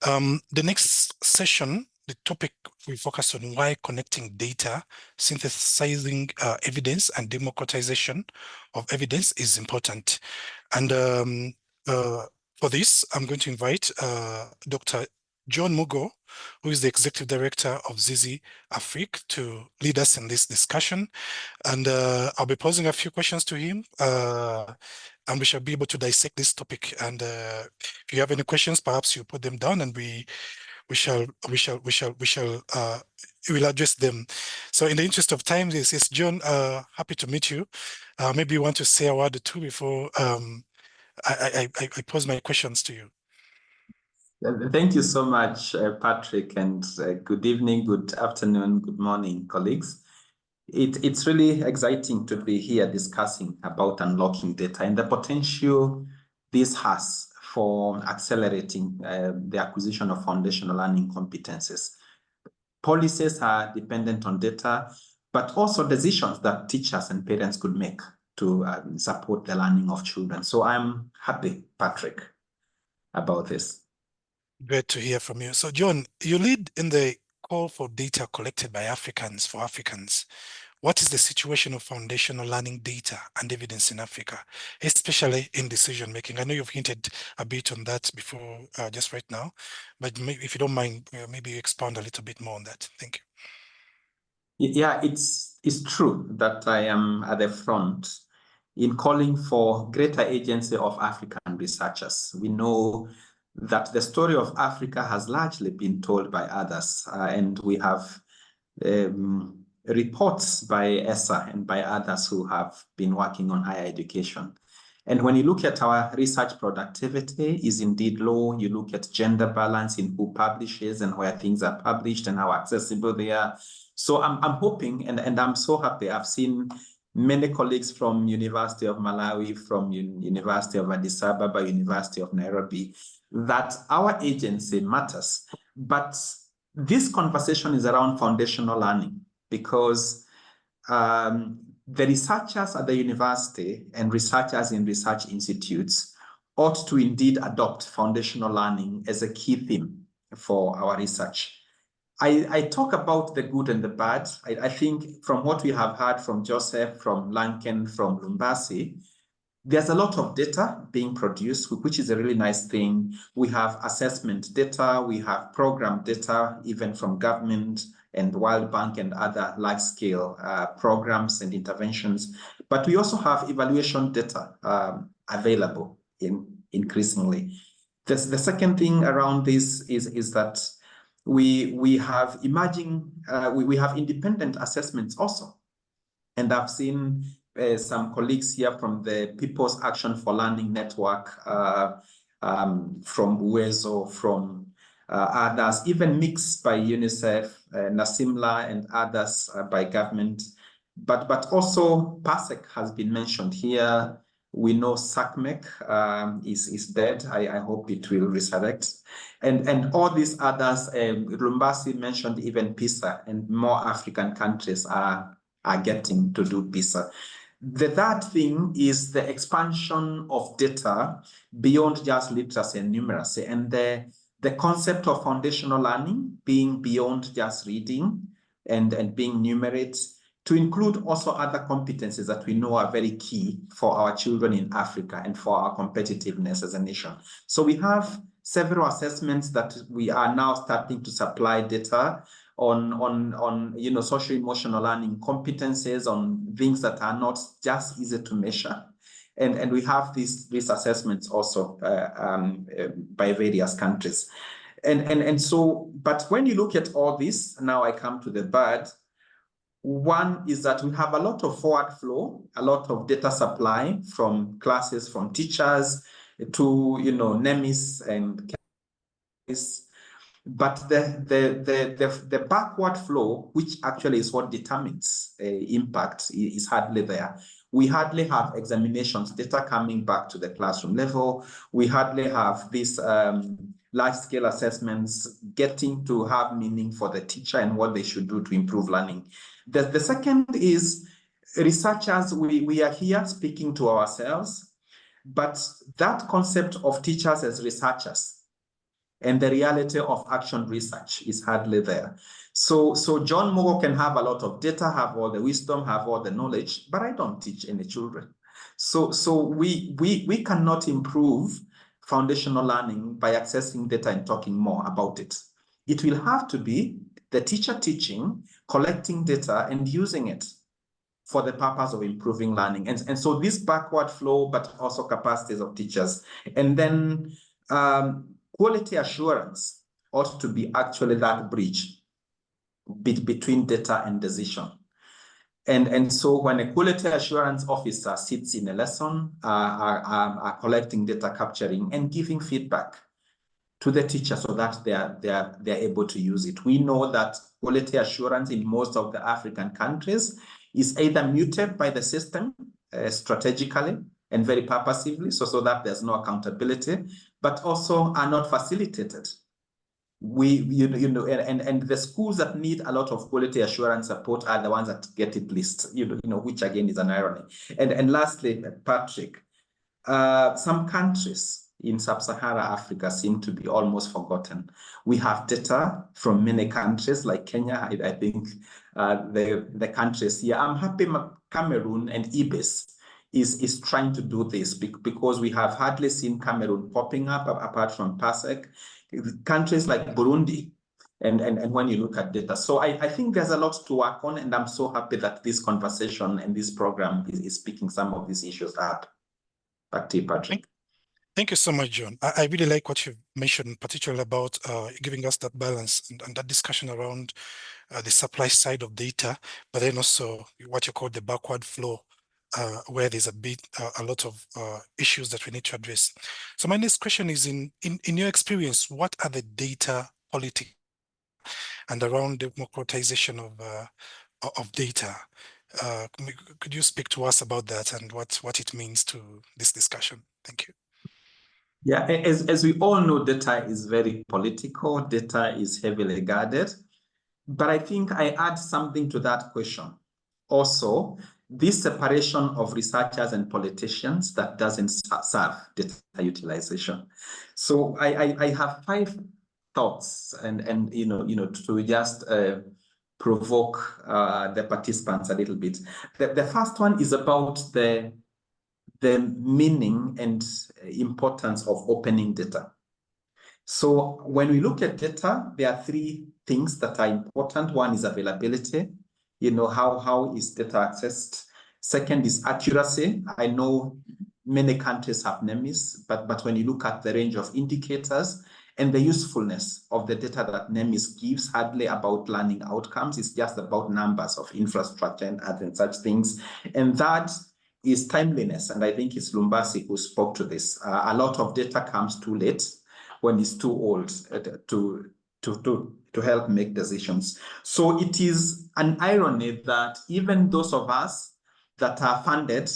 The next session, the topic we focus on why connecting data, synthesizing evidence, and democratization of evidence is important. And for this, I'm going to invite Dr. John Mugo, who is the Executive Director of Zizi Afrique, to lead us in this discussion. And I'll be posing a few questions to him, and we shall be able to dissect this topic. And if you have any questions, perhaps you put them down, and we will address them. So in the interest of time, this is John. Happy to meet you. Maybe you want to say a word or two before I pose my questions to you. Thank you so much, Patrick, and good evening, good afternoon, good morning, colleagues. It's really exciting to be here discussing about unlocking data and the potential this has for accelerating the acquisition of foundational learning competences. Policies are dependent on data, but also decisions that teachers and parents could make to support the learning of children. So I'm happy, Patrick, about this. Great to hear from you. So John, you lead in the call for data collected by Africans for Africans. What is the situation of foundational learning data and evidence in Africa, especially in decision making? I know you've hinted a bit on that before, just right now, but maybe, if you don't mind, maybe you expand a little bit more on that. Thank you. Yeah, it's true that I am at the front in calling for greater agency of African researchers. We know that the story of Africa has largely been told by others, and we have reports by ESSA and by others who have been working on higher education. And when you look at our research productivity is indeed low, you look at gender balance in who publishes and where things are published and how accessible they are. So I'm hoping, and I'm so happy, I've seen many colleagues from University of Malawi, from University of Addis Ababa, University of Nairobi, that our agency matters. But this conversation is around foundational learning, because the researchers at the university and researchers in research institutes ought to indeed adopt foundational learning as a key theme for our research. I talk about the good and the bad. I think from what we have heard from Joseph, from Lanken, from Lumbasi, there's a lot of data being produced, which is a really nice thing. We have assessment data, we have program data, even from government and World Bank and other large-scale programs and interventions. But we also have evaluation data available increasingly. The second thing around this is that we have emerging, we have independent assessments also. And I've seen some colleagues here from the People's Action for Learning Network, from UEZO, from others, even mixed by UNICEF, NASIMLA and others by government. But also PASEC has been mentioned here. We know SACMEC is dead. I hope it will resurrect. And all these others, Lumbasi mentioned even PISA, and more African countries are getting to do PISA. The third thing is the expansion of data beyond just literacy and numeracy, and the concept of foundational learning being beyond just reading and being numerate, to include also other competencies that we know are very key for our children in Africa and for our competitiveness as a nation. So we have several assessments that we are now starting to supply data on social emotional learning competencies, on things that are not just easy to measure. And we have these assessments also by various countries. And so, but when you look at all this, now I come to the bad. One is that we have a lot of forward flow, a lot of data supply from classes, from teachers to, NEMIS and but the backward flow, which actually is what determines impact, is hardly there. We hardly have examinations data coming back to the classroom level. We hardly have these large-scale assessments getting to have meaning for the teacher and what they should do to improve learning. The second is researchers, we are here speaking to ourselves, but that concept of teachers as researchers and the reality of action research is hardly there. So John Mogo can have a lot of data, have all the wisdom, have all the knowledge, but I don't teach any children. So we cannot improve foundational learning by accessing data and talking more about it. It will have to be the teacher teaching, collecting data and using it for the purpose of improving learning. And so this backward flow, but also capacities of teachers. And then quality assurance ought to be actually that bridge between data and decision. And so when a quality assurance officer sits in a lesson, are collecting data, capturing and giving feedback to the teacher so that they're able to use it. We know that quality assurance in most of the African countries is either muted by the system strategically and very purposively, so that there's no accountability, but also are not facilitated. And the schools that need a lot of quality assurance support are the ones that get it least, which again is an irony. And lastly, Patrick, some countries in sub-Saharan Africa seem to be almost forgotten. We have data from many countries like Kenya. I think the countries here, I'm happy Cameroon and IBIS is trying to do this because we have hardly seen Cameroon popping up apart from PASEC. Countries like Burundi, and when you look at data. So I think there's a lot to work on, and I'm so happy that this conversation and this program is picking some of these issues up. Back to you, Patrick. Thank you so much, John. I really like what you've mentioned, particularly about giving us that balance and that discussion around the supply side of data, but then also what you call the backward flow, where there's a lot of issues that we need to address. So my next question is, in your experience, what are the data politics and around democratization of data? Could you speak to us about that and what it means to this discussion? Thank you. Yeah, as we all know, data is very political, data is heavily guarded. But I think I add something to that question. Also, this separation of researchers and politicians that doesn't serve data utilization. So I have 5 thoughts and to just provoke the participants a little bit. The first one is about the meaning and importance of opening data. So when we look at data, there are 3 things that are important. One is availability. How is data accessed? Second is accuracy. I know many countries have NEMIS, but when you look at the range of indicators and the usefulness of the data that NEMIS gives, hardly about learning outcomes, it's just about numbers of infrastructure and such things. And that is timeliness. And I think it's Lumbasi who spoke to this. A lot of data comes too late when it's too old to help make decisions. So it is an irony that even those of us that are funded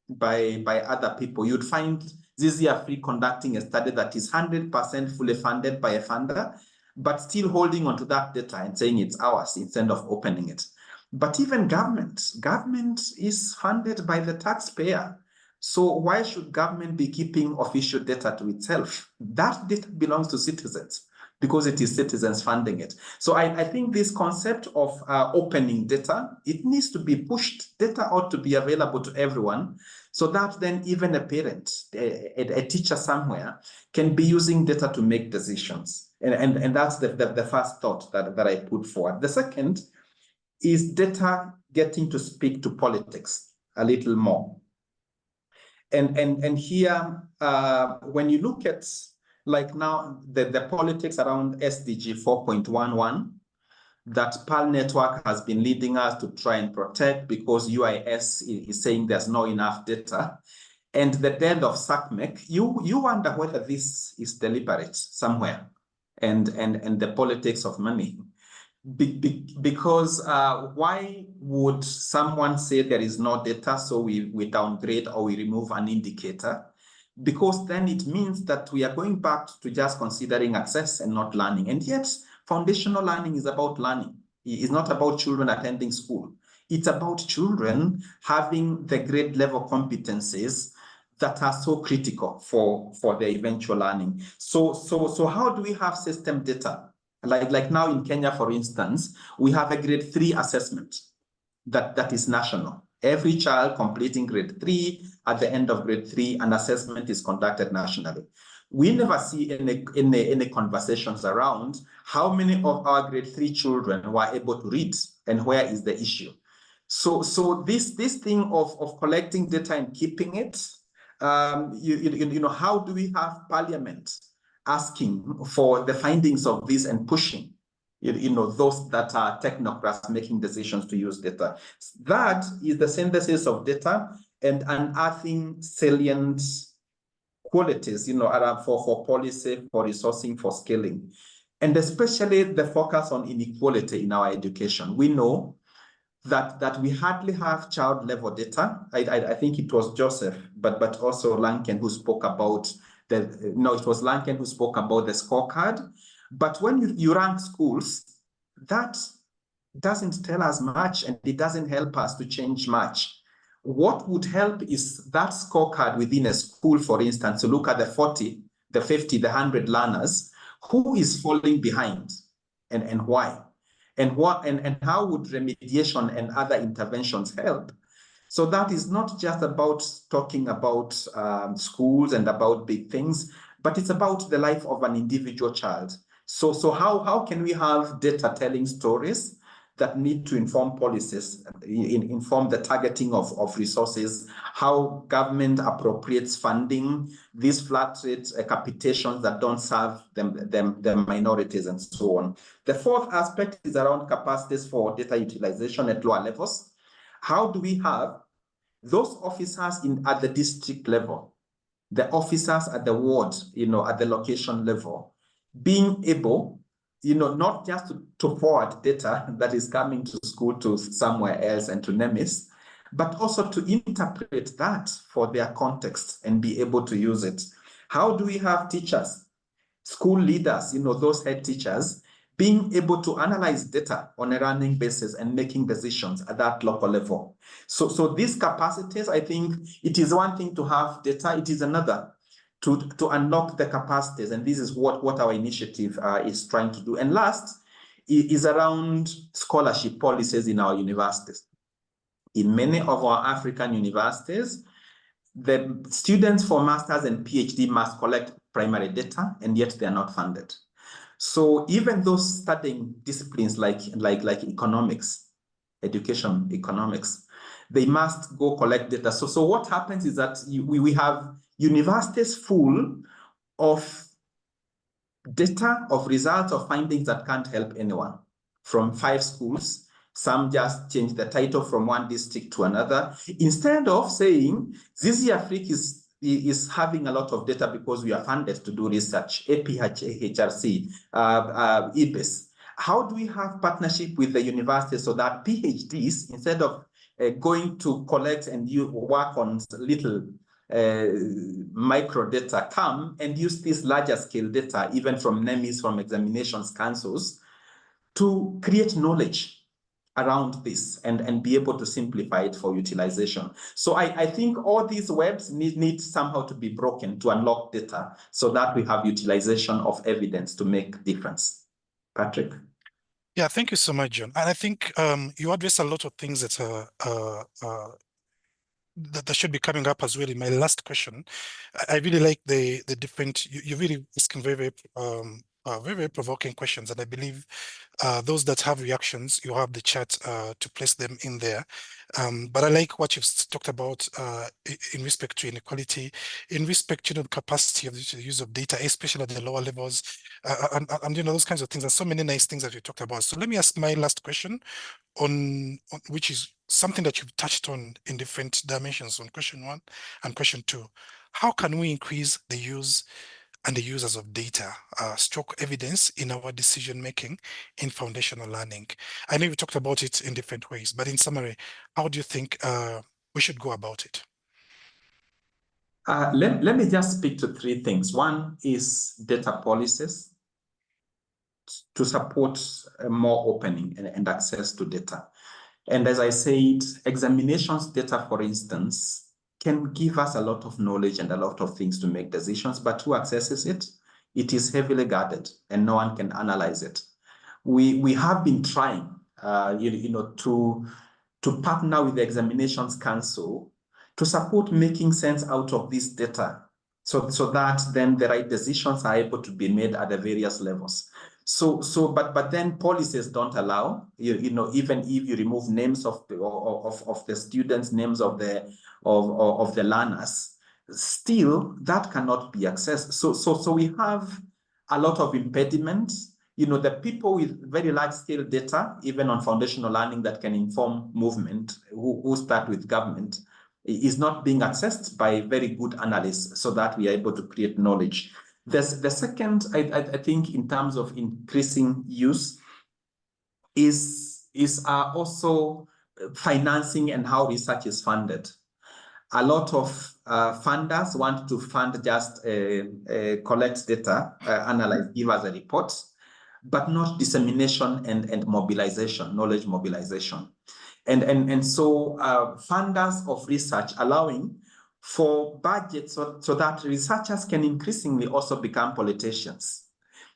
by other people, you'd find ZZ Afri conducting a study that is 100% fully funded by a funder, but still holding onto that data and saying it's ours instead of opening it. But even government is funded by the taxpayer. So why should government be keeping official data to itself? That data belongs to citizens because it is citizens funding it. So I think this concept of opening data, it needs to be pushed. Data ought to be available to everyone so that then even a parent, a teacher somewhere can be using data to make decisions. And that's the first thought that I put forward. The second is data getting to speak to politics a little more. And here, when you look at like now the politics around SDG 4.11 that PAL Network has been leading us to try and protect because UIS is saying there's not enough data, and the death of SACMEC, you wonder whether this is deliberate somewhere, and the politics of money. Because why would someone say there is no data, so we downgrade or we remove an indicator? Because then it means that we are going back to just considering access and not learning. And yet, foundational learning is about learning. It's not about children attending school. It's about children having the grade level competencies that are so critical for their eventual learning. So how do we have system data? Like now in Kenya, for instance, we have a grade 3 assessment that is national. Every child completing grade 3, at the end of grade 3, an assessment is conducted nationally. We never see any conversations around how many of our grade 3 children were able to read and where is the issue. So this thing of collecting data and keeping it, how do we have parliament asking for the findings of this and pushing, those that are technocrats making decisions to use data? That is the synthesis of data and unearthing salient qualities, for policy, for resourcing, for scaling, and especially the focus on inequality in our education. We know that we hardly have child level data. I think it was Joseph, but also Lanken who spoke about it was Lanken who spoke about the scorecard. But when you rank schools, that doesn't tell us much and it doesn't help us to change much. What would help is that scorecard within a school, for instance, to look at the 40, the 50, the 100 learners, who is falling behind and why? And how would remediation and other interventions help? So that is not just about talking about schools and about big things, but it's about the life of an individual child. So how can we have data telling stories that need to inform policies, inform the targeting of resources, how government appropriates funding, these flat rate capitations that don't serve the minorities and so on. The fourth aspect is around capacities for data utilization at lower levels. How do we have those officers at the district level, the officers at the ward, at the location level, being able, not just to forward data that is coming to school to somewhere else and to NEMIS, but also to interpret that for their context and be able to use it. How do we have teachers, school leaders, those head teachers, being able to analyze data on a running basis and making decisions at that local level? So these capacities, I think it is one thing to have data, it is another to unlock the capacities. And this is what our initiative is trying to do. And last is around scholarship policies in our universities. In many of our African universities, the students for masters and PhD must collect primary data, and yet they are not funded. So even those studying disciplines like economics, education economics, they must go collect data. So what happens is that we have universities full of data, of results, of findings that can't help anyone. From 5 schools, some just change the title from one district to another. Instead of saying, Zizi Afrique is having a lot of data because we are funded to do research, APHRC, IBIS. How do we have partnership with the university so that PhDs, instead of going to collect and work on little micro data, come and use this larger scale data, even from NEMIS, from examinations councils, to create knowledge around this and be able to simplify it for utilization. So I think all these webs need somehow to be broken to unlock data so that we have utilization of evidence to make difference. Patrick? Yeah, thank you so much, John. And I think you address a lot of things that that should be coming up as well in my last question. I really like the different, you really asking very provoking questions, and I believe those that have reactions, you have the chat to place them in there. But I like what you've talked about in respect to inequality, in respect to the capacity of the use of data, especially at the lower levels, and those kinds of things, and so many nice things that you talked about. So let me ask my last question on which is something that you've touched on in different dimensions on question 1 and question 2. How can we increase the use and the users of data, stroke evidence in our decision making in foundational learning? I know we talked about it in different ways, but in summary, how do you think we should go about it? Let me just speak to 3 things. One is data policies to support more opening and access to data. And as I said, examinations data, for instance, can give us a lot of knowledge and a lot of things to make decisions, but who accesses it? It is heavily guarded and no one can analyze it. We have been trying, to partner with the Examinations Council to support making sense out of this data so that then the right decisions are able to be made at the various levels. But then policies don't allow, even if you remove names of the students, names of the learners, still that cannot be accessed. So we have a lot of impediments. The people with very large scale data, even on foundational learning that can inform movement, who start with government, is not being accessed by very good analysts so that we are able to create knowledge. The second, I think, in terms of increasing use is also financing and how research is funded. A lot of funders want to fund just collect data, analyze, give us a report, but not dissemination and mobilization, knowledge mobilization. And so funders of research allowing for budgets so that researchers can increasingly also become politicians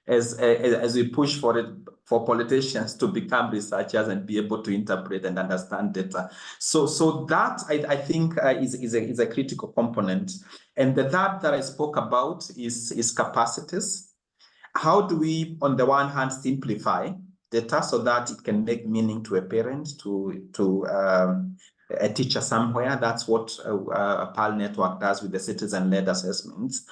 as we push for politicians to become researchers and be able to interpret and understand data. So that I think is a critical component. And the third that I spoke about is capacities. How do we, on the one hand, simplify data so that it can make meaning to a parent, to a teacher somewhere? That's what a PAL network does with the citizen-led assessments.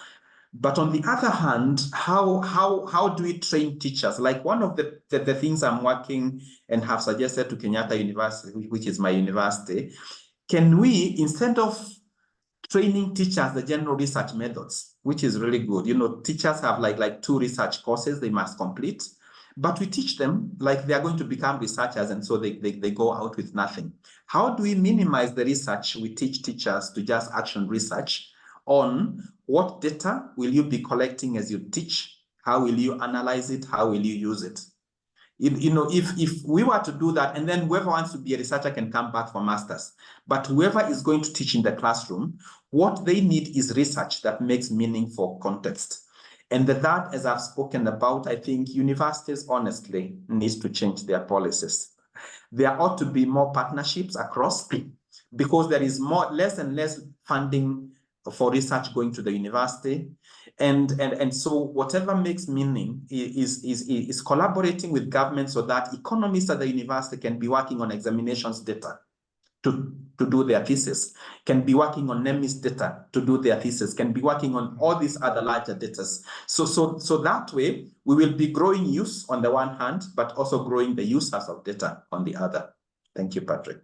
But on the other hand, how do we train teachers? Like one of the things I'm working and have suggested to Kenyatta University, which is my university, can we, instead of training teachers the general research methods, which is really good. Teachers have like 2 research courses they must complete, but we teach them like they are going to become researchers, and so they go out with nothing. How do we minimize the research we teach teachers to just action research on what data will you be collecting as you teach, how will you analyze it, how will you use it. If we were to do that, and then whoever wants to be a researcher can come back for masters, but whoever is going to teach in the classroom, what they need is research that makes meaningful context. And that, as I've spoken about, I think universities honestly need to change their policies. There ought to be more partnerships across, because there is less and less funding for research going to the university. And so whatever makes meaning is collaborating with government so that economists at the university can be working on examinations data to do their thesis, can be working on NEMIS data to do their thesis, can be working on all these other larger data. So that way, we will be growing use on the one hand, but also growing the users of data on the other. Thank you, Patrick.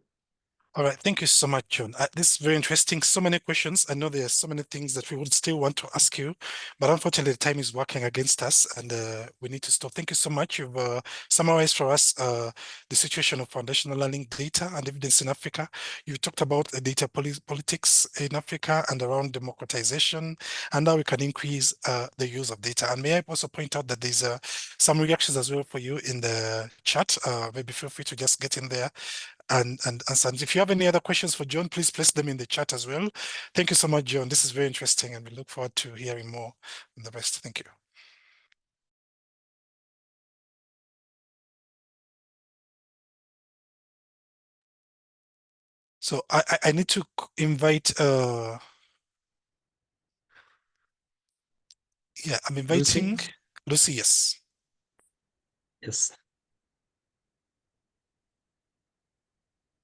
All right, thank you so much, John. This is very interesting. So many questions. I know there are so many things that we would still want to ask you, but unfortunately, the time is working against us, and we need to stop. Thank you so much. You've summarized for us the situation of foundational learning data and evidence in Africa. You talked about data politics in Africa and around democratization, and how we can increase the use of data. And may I also point out that there's some reactions as well for you in the chat. Maybe feel free to just get in there and if you have any other questions for John, please place them in the chat as well. Thank you so much, John. This is very interesting, and we look forward to hearing more on the rest. Thank you. So I need to invite yeah, I'm inviting Lucy. Yes. Yes.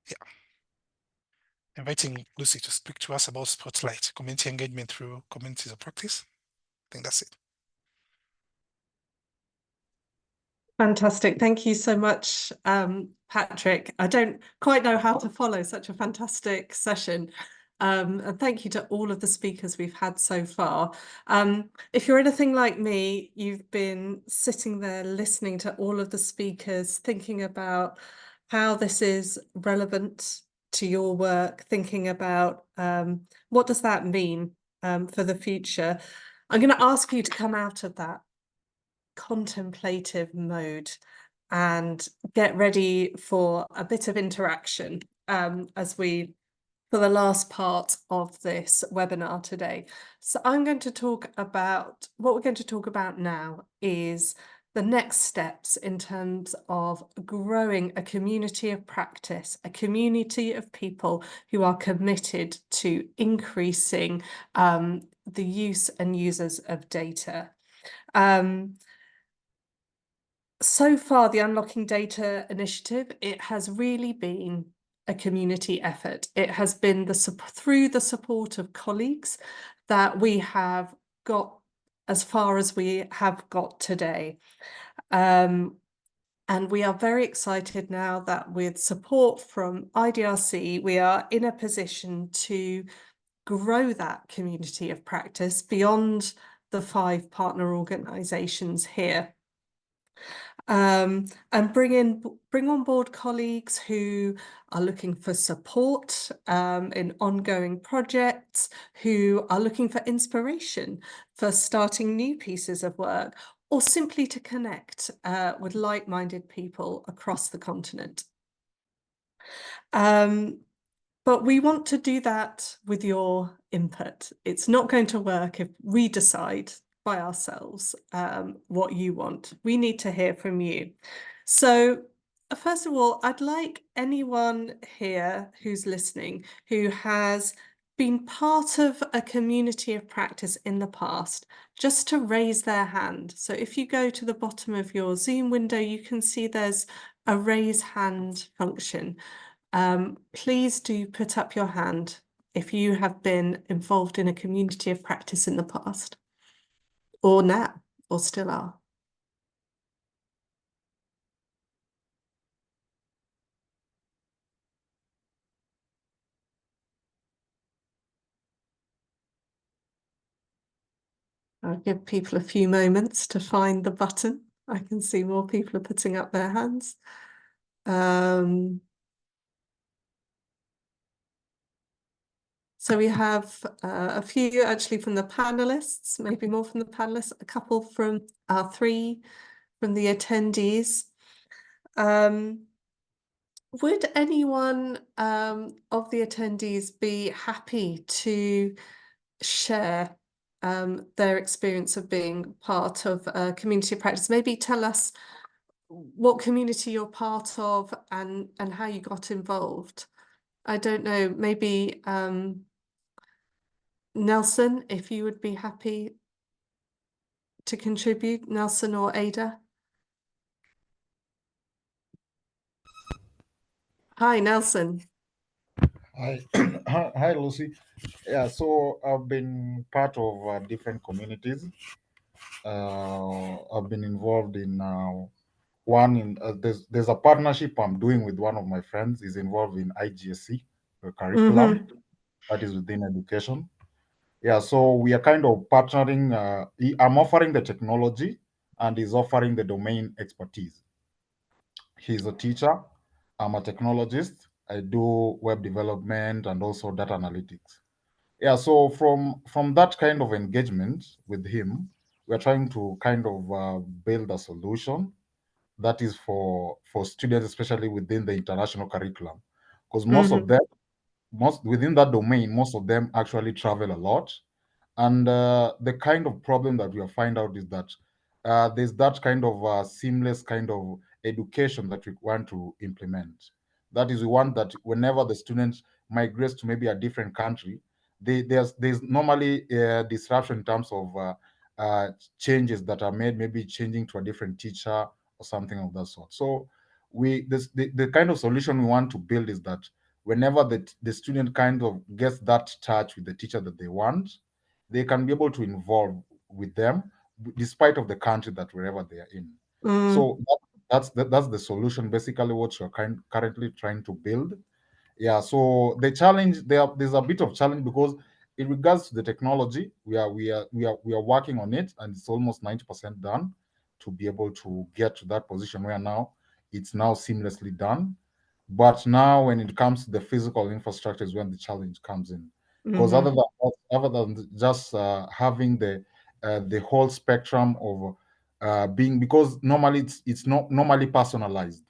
Yeah. Inviting Lucy to speak to us about Spotlight, community engagement through communities of practice. I think that's it. Fantastic. Thank you so much, Patrick. I don't quite know how to follow such a fantastic session. And thank you to all of the speakers we've had so far. If you're anything like me, you've been sitting there listening to all of the speakers, thinking about how this is relevant to your work, thinking about what does that mean for the future. I'm going to ask you to come out of that contemplative mode and get ready for a bit of interaction for the last part of this webinar today. So I'm going to talk about, what we're going to talk about now is the next steps in terms of growing a community of practice, a community of people who are committed to increasing the use and users of data. So far, the Unlocking Data Initiative, it has really been a community effort. It has been through the support of colleagues that we have got as far as we have got today. And we are very excited now that with support from IDRC, we are in a position to grow that community of practice beyond the 5 partner organisations here. And bring on board colleagues who are looking for support in ongoing projects, who are looking for inspiration for starting new pieces of work, or simply to connect with like-minded people across the continent. But we want to do that with your input. It's not going to work if we decide by ourselves what you want. We need to hear from you. So first of all, I'd like anyone here who's listening who has been part of a community of practice in the past, just to raise their hand. So if you go to the bottom of your Zoom window, you can see there's a raise hand function. Please do put up your hand if you have been involved in a community of practice in the past. Or now, or still are. I'll give people a few moments to find the button. I can see more people are putting up their hands. So So we have a few actually from the panelists, maybe more from the panelists, a couple from our three from the attendees. Would anyone of the attendees be happy to share their experience of being part of a community practice? Maybe tell us what community you're part of and how you got involved. I don't know, maybe Nelson, if you would be happy to contribute, Nelson or Ada. Hi, Nelson. Hi, hi, Lucy. Yeah, so I've been part of different communities. I've been involved in one in there's a partnership I'm doing with one of my friends. He's involved in IGSC, the curriculum that is within education. Yeah, so we are kind of partnering. I'm offering the technology, and he's offering the domain expertise. He's a teacher. I'm a technologist. I do web development and also data analytics. Yeah, so from that kind of engagement with him, we're trying to kind of build a solution that is for students, especially within the international curriculum, because most of them, within that domain, most of them actually travel a lot. And the kind of problem that we find out is that there's that kind of seamless kind of education that we want to implement. That is, we want that whenever the student migrates to maybe a different country, there's normally disruption in terms of changes that are made, maybe changing to a different teacher or something of that sort. So the kind of solution we want to build is that whenever the student kind of gets that touch with the teacher that they want, they can be able to involve with them despite of the country that wherever they are in. So that's the solution, basically what you're currently trying to build. Yeah, so the challenge there's a bit of challenge because in regards to the technology, we are working on it, and it's almost 90% done to be able to get to that position where now it's now seamlessly done. But now when it comes to the physical infrastructure is when the challenge comes in. Because other than just having the whole spectrum of being, because normally it's not normally personalized.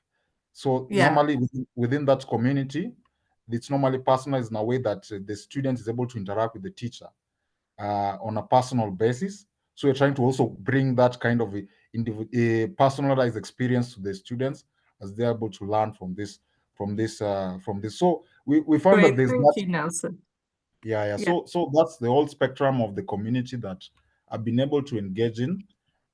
So normally within that community, it's normally personalized in a way that the student is able to interact with the teacher on a personal basis. So we're trying to also bring that kind of a personalized experience to the students as they're able to learn from this. So we found that there's Thank you, Nelson. Yeah. So that's the whole spectrum of the community that I've been able to engage in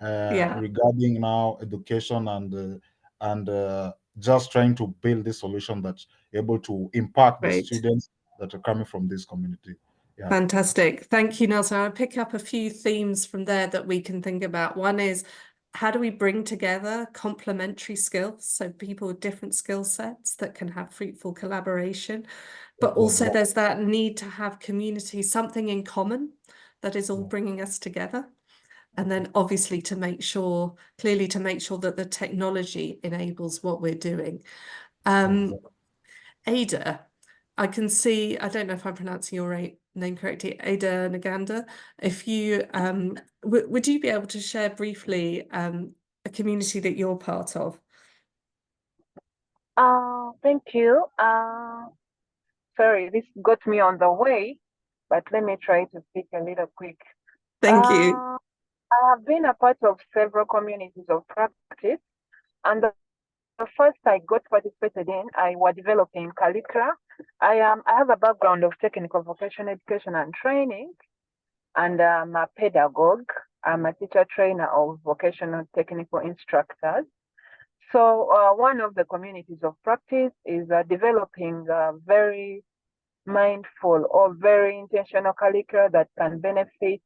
regarding now education and just trying to build this solution that's able to impact the students that are coming from this community. Yeah. Fantastic. Thank you, Nelson. I'll pick up a few themes from there that we can think about. One is, how do we bring together complementary skills? So people with different skill sets that can have fruitful collaboration. But also there's that need to have community, something in common that is all bringing us together. And then obviously to make sure that the technology enables what we're doing. Ada, I can see, I don't know if I'm pronouncing your name correctly, Ada Naganda. If you, would you be able to share briefly a community that you're part of? Thank you. Sorry, this got me on the way, but let me try to speak a little quick. Thank you. I have been a part of several communities of practice, and the first I got participated in, I was developing Calligra. I have a background of technical vocational education and training, and I'm a pedagogue. I'm a teacher trainer of vocational technical instructors. So one of the communities of practice is developing very mindful or very intentional curricula that can benefit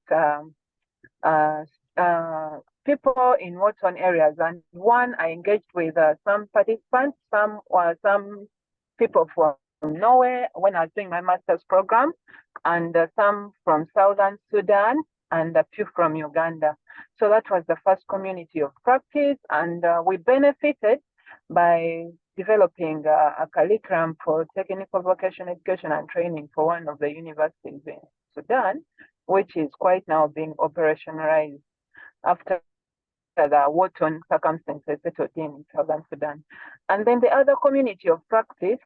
people in Wharton areas. And one, I engaged with some participants, some people from Norway when I was doing my master's program, and some from Southern Sudan, and a few from Uganda. So that was the first community of practice, and we benefited by developing a curriculum for technical vocational education and training for one of the universities in Sudan, which is quite now being operationalized after the war-torn circumstances settled in Southern Sudan. And then the other community of practice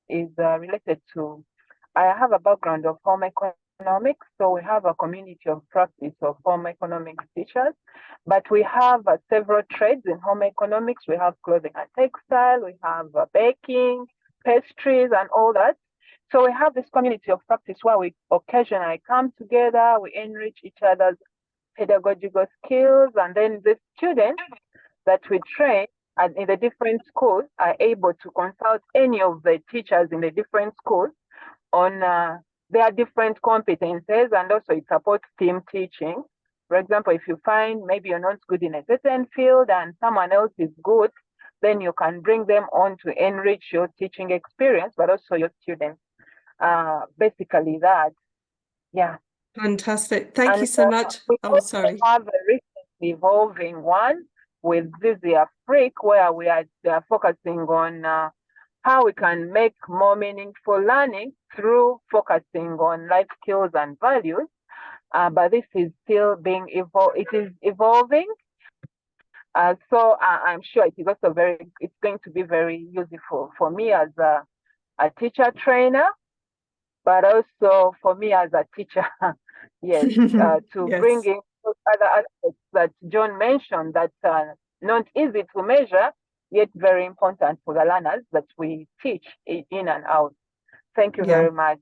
is related to, I have a background of home economics, so we have a community of practice of home economics teachers, but we have several trades in home economics. We have clothing and textile, we have baking, pastries, and all that. So we have this community of practice where we occasionally come together, we enrich each other's pedagogical skills, and then the students that we train in the different schools are able to consult any of the teachers in the different schools on their different competences, and also it supports team teaching. For example, if you find maybe you're not good in a certain field and someone else is good, then you can bring them on to enrich your teaching experience, but also your students. Basically that, yeah. Fantastic. Thank you so much. Oh, sorry. We have a recently evolving one with Zizia Freak, where we are focusing on how we can make more meaningful learning through focusing on life skills and values. But this is still being it is evolving. So I'm sure it is also it's going to be very useful for me as a teacher trainer, but also for me as a teacher. Yes, to Yes. bring in other aspects that John mentioned that not easy to measure, yet very important for the learners that we teach in and out. Thank you very much.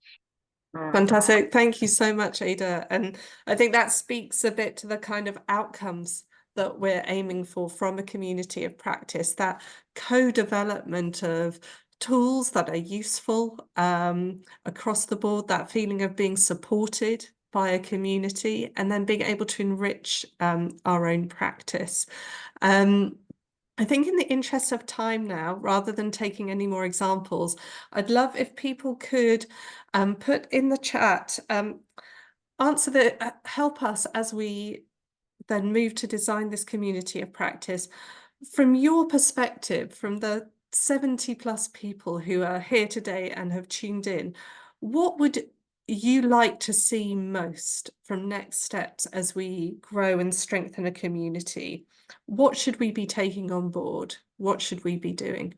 Fantastic. Thank you so much, Ada. And I think that speaks a bit to the kind of outcomes that we're aiming for from a community of practice, that co-development of tools that are useful across the board, that feeling of being supported by a community, and then being able to enrich our own practice. I think in the interest of time now, rather than taking any more examples, I'd love if people could put in the chat, help us as we then move to design this community of practice. From your perspective, from the 70 plus people who are here today and have tuned in, what would you like to see most from next steps as we grow and strengthen a community? What should we be taking on board? What should we be doing?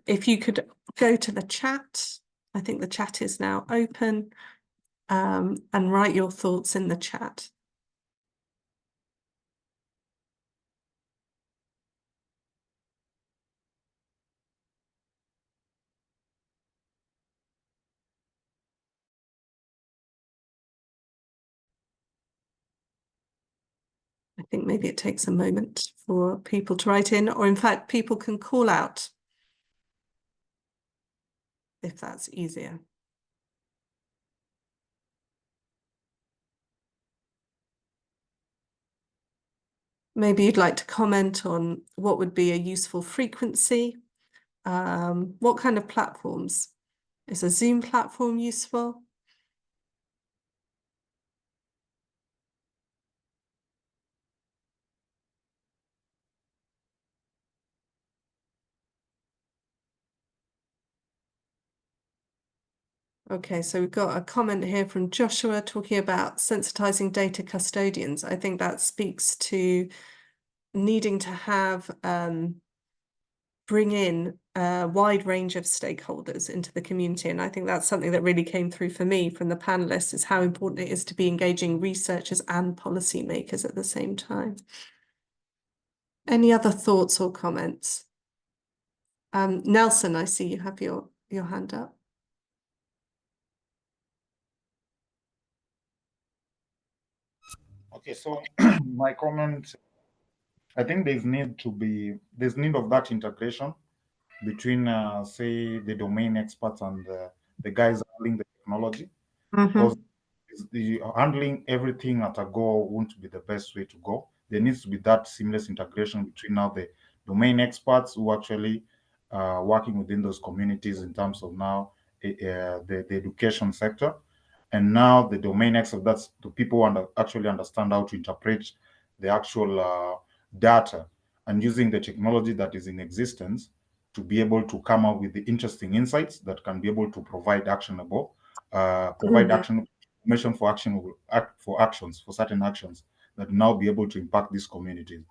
If you could go to the chat, I think the chat is now open, and write your thoughts in the chat. I think maybe it takes a moment for people to write in, or in fact, people can call out if that's easier. Maybe you'd like to comment on what would be a useful frequency. What kind of platforms? Is a Zoom platform useful? Okay, so we've got a comment here from Joshua talking about sensitizing data custodians. I think that speaks to needing to have bring in a wide range of stakeholders into the community. And I think that's something that really came through for me from the panelists, is how important it is to be engaging researchers and policymakers at the same time. Any other thoughts or comments? Nelson, I see you have your hand up. Okay, so my comment, I think there's need of that integration between, say, the domain experts and the guys handling the technology, because handling everything at a go won't be the best way to go. There needs to be that seamless integration between now the domain experts who actually working within those communities in terms of now the education sector, and now the domain experts, that's the people who actually understand how to interpret the actual data and using the technology that is in existence to be able to come up with the interesting insights that can be able to provide actionable, actionable information for actions, for certain actions that now be able to impact these communities.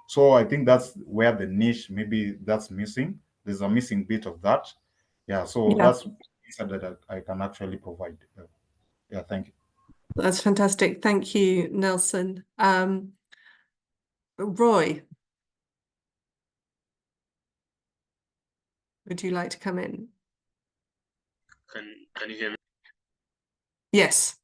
So I think that's where the niche, maybe that's missing. There's a missing bit of that. Yeah, so that's that I can actually provide. Yeah, thank you. That's fantastic. Thank you, Nelson. Roy, would you like to come in? Can you hear me? Yes.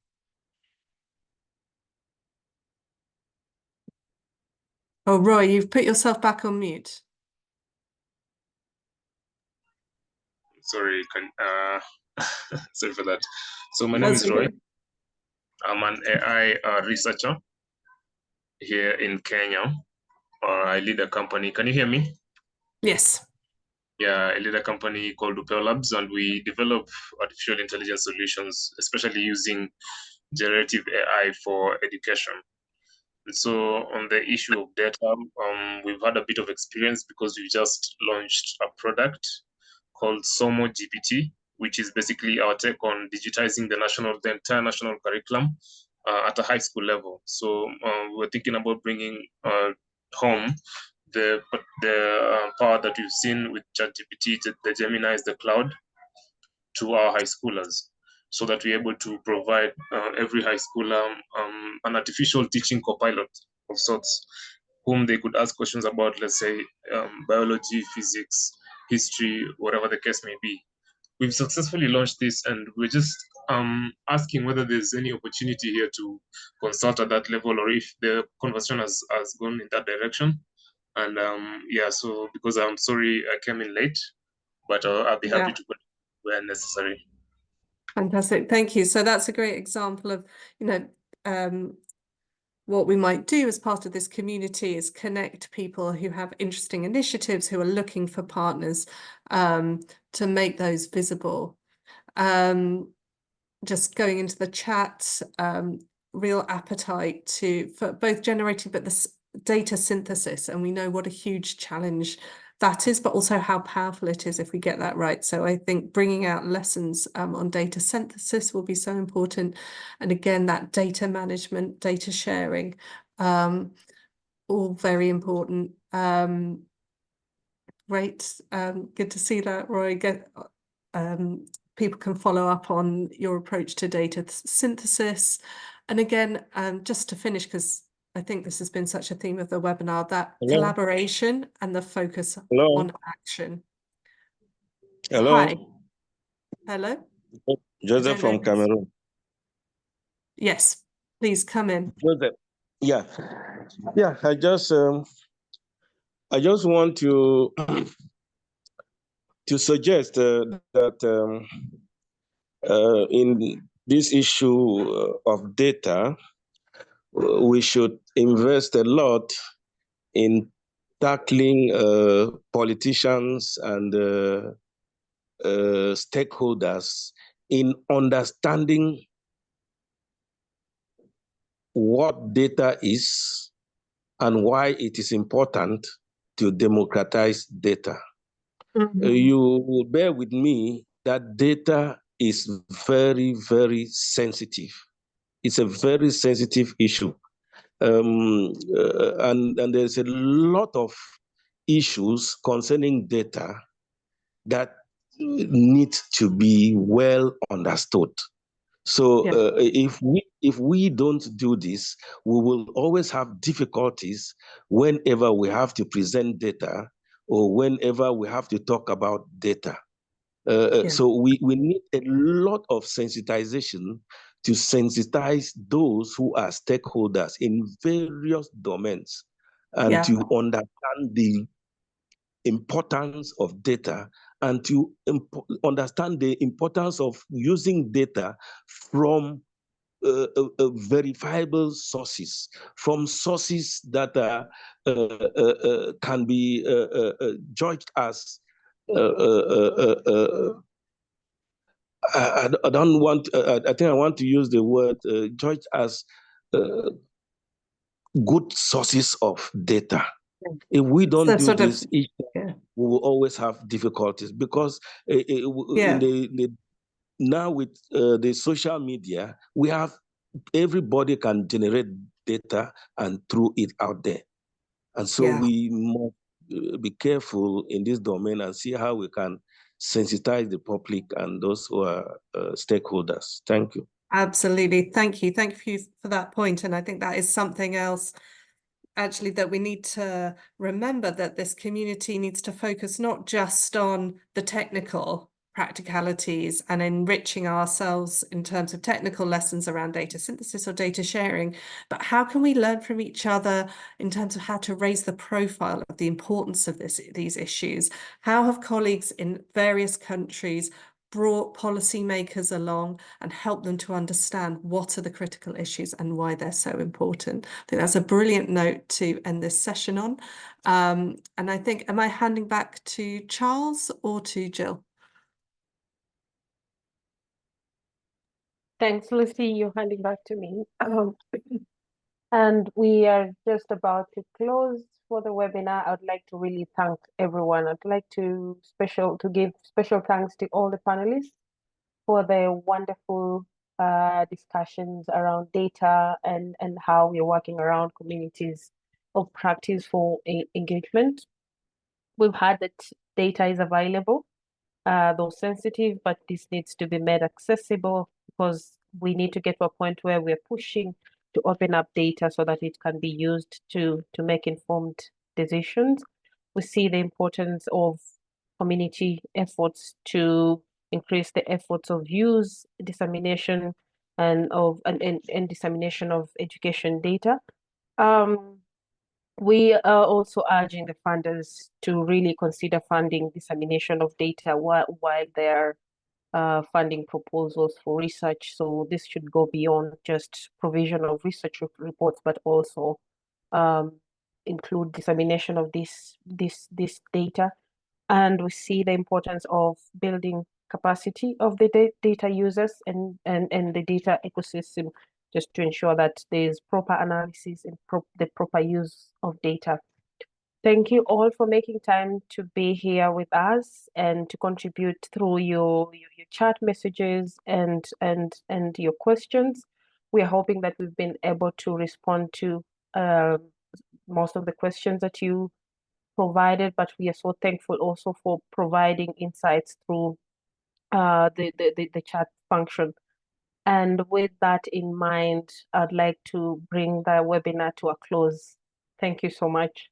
Oh, Roy, you've put yourself back on mute. Sorry, sorry for that. So my name is Roy. I'm an AI researcher here in Kenya. I lead a company. Can you hear me? Yes. Yeah, I lead a company called Upeo Labs, and we develop artificial intelligence solutions, especially using generative AI for education. And so on the issue of data, we've had a bit of experience because we just launched a product called Somo GPT, which is basically our take on digitizing the entire national curriculum at a high school level. So we're thinking about bringing home the power that we've seen with ChatGPT, the Gemini is the cloud, to our high schoolers, so that we're able to provide every high schooler an artificial teaching copilot of sorts, whom they could ask questions about, let's say, biology, physics, history, whatever the case may be. We've successfully launched this, and we're just asking whether there's any opportunity here to consult at that level, or if the conversation has gone in that direction. And yeah, so because I'm sorry I came in late, but I'll be happy to where necessary. Fantastic, thank you. So that's a great example of, what we might do as part of this community is connect people who have interesting initiatives, who are looking for partners to make those visible. Just going into the chat, real appetite for both generating, but the data synthesis, and we know what a huge challenge that is, but also how powerful it is if we get that right. So I think bringing out lessons on data synthesis will be so important. And again, that data management, data sharing, all very important. Great, good to see that, Roy. People can follow up on your approach to data synthesis. And again, just to finish, because I think this has been such a theme of the webinar, that collaboration and the focus on action. Hello. Hi. Hello. Joseph from Cameroon. Yes, please come in. Joseph. Yeah. I just want to suggest that in this issue of data, we should invest a lot in tackling politicians and stakeholders in understanding what data is and why it is important to democratize data. You will bear with me that data is very, very sensitive. It's a very sensitive issue. And there's a lot of issues concerning data that need to be well understood. So if we don't do this, we will always have difficulties whenever we have to present data or whenever we have to talk about data. So we need a lot of sensitization to sensitize those who are stakeholders in various domains and to understand the importance of data and to understand the importance of using data from verifiable sources, from sources that can be judged as I don't want. I think I want to use the word judged as good sources of data. If we don't So do sort of- this, each time, we will always have difficulties because now with the social media, we have everybody can generate data and throw it out there. And so we must be careful in this domain and see how we can sensitize the public and those who are stakeholders. Thank you. Absolutely. Thank you. Thank you for that point. And I think that is something else actually that we need to remember, that this community needs to focus not just on the technical practicalities and enriching ourselves in terms of technical lessons around data synthesis or data sharing, but how can we learn from each other in terms of how to raise the profile of the importance of these issues? How have colleagues in various countries brought policymakers along and help them to understand what are the critical issues and why they're so important? I think that's a brilliant note to end this session on. And I think, am I handing back to Charles or to Jill? Thanks, Lucy. You're handing back to me. And we are just about to close for the webinar. I'd like to really thank everyone. I'd like to give special thanks to all the panelists for their wonderful discussions around data and how we're working around communities of practice for engagement. We've heard that data is available, though sensitive, but this needs to be made accessible because we need to get to a point where we're pushing to open up data so that it can be used to make informed decisions. We see the importance of community efforts to increase the efforts of use, dissemination, and dissemination of education data. We are also urging the funders to really consider funding dissemination of data while they're funding proposals for research. So this should go beyond just provision of research reports, but also include dissemination of this data. And we see the importance of building capacity of the data users and the data ecosystem, just to ensure that there's proper analysis and the proper use of data. Thank you all for making time to be here with us and to contribute through your chat messages and your questions. We are hoping that we've been able to respond to most of the questions that you provided, but we are so thankful also for providing insights through the chat function. And with that in mind, I'd like to bring the webinar to a close. Thank you so much.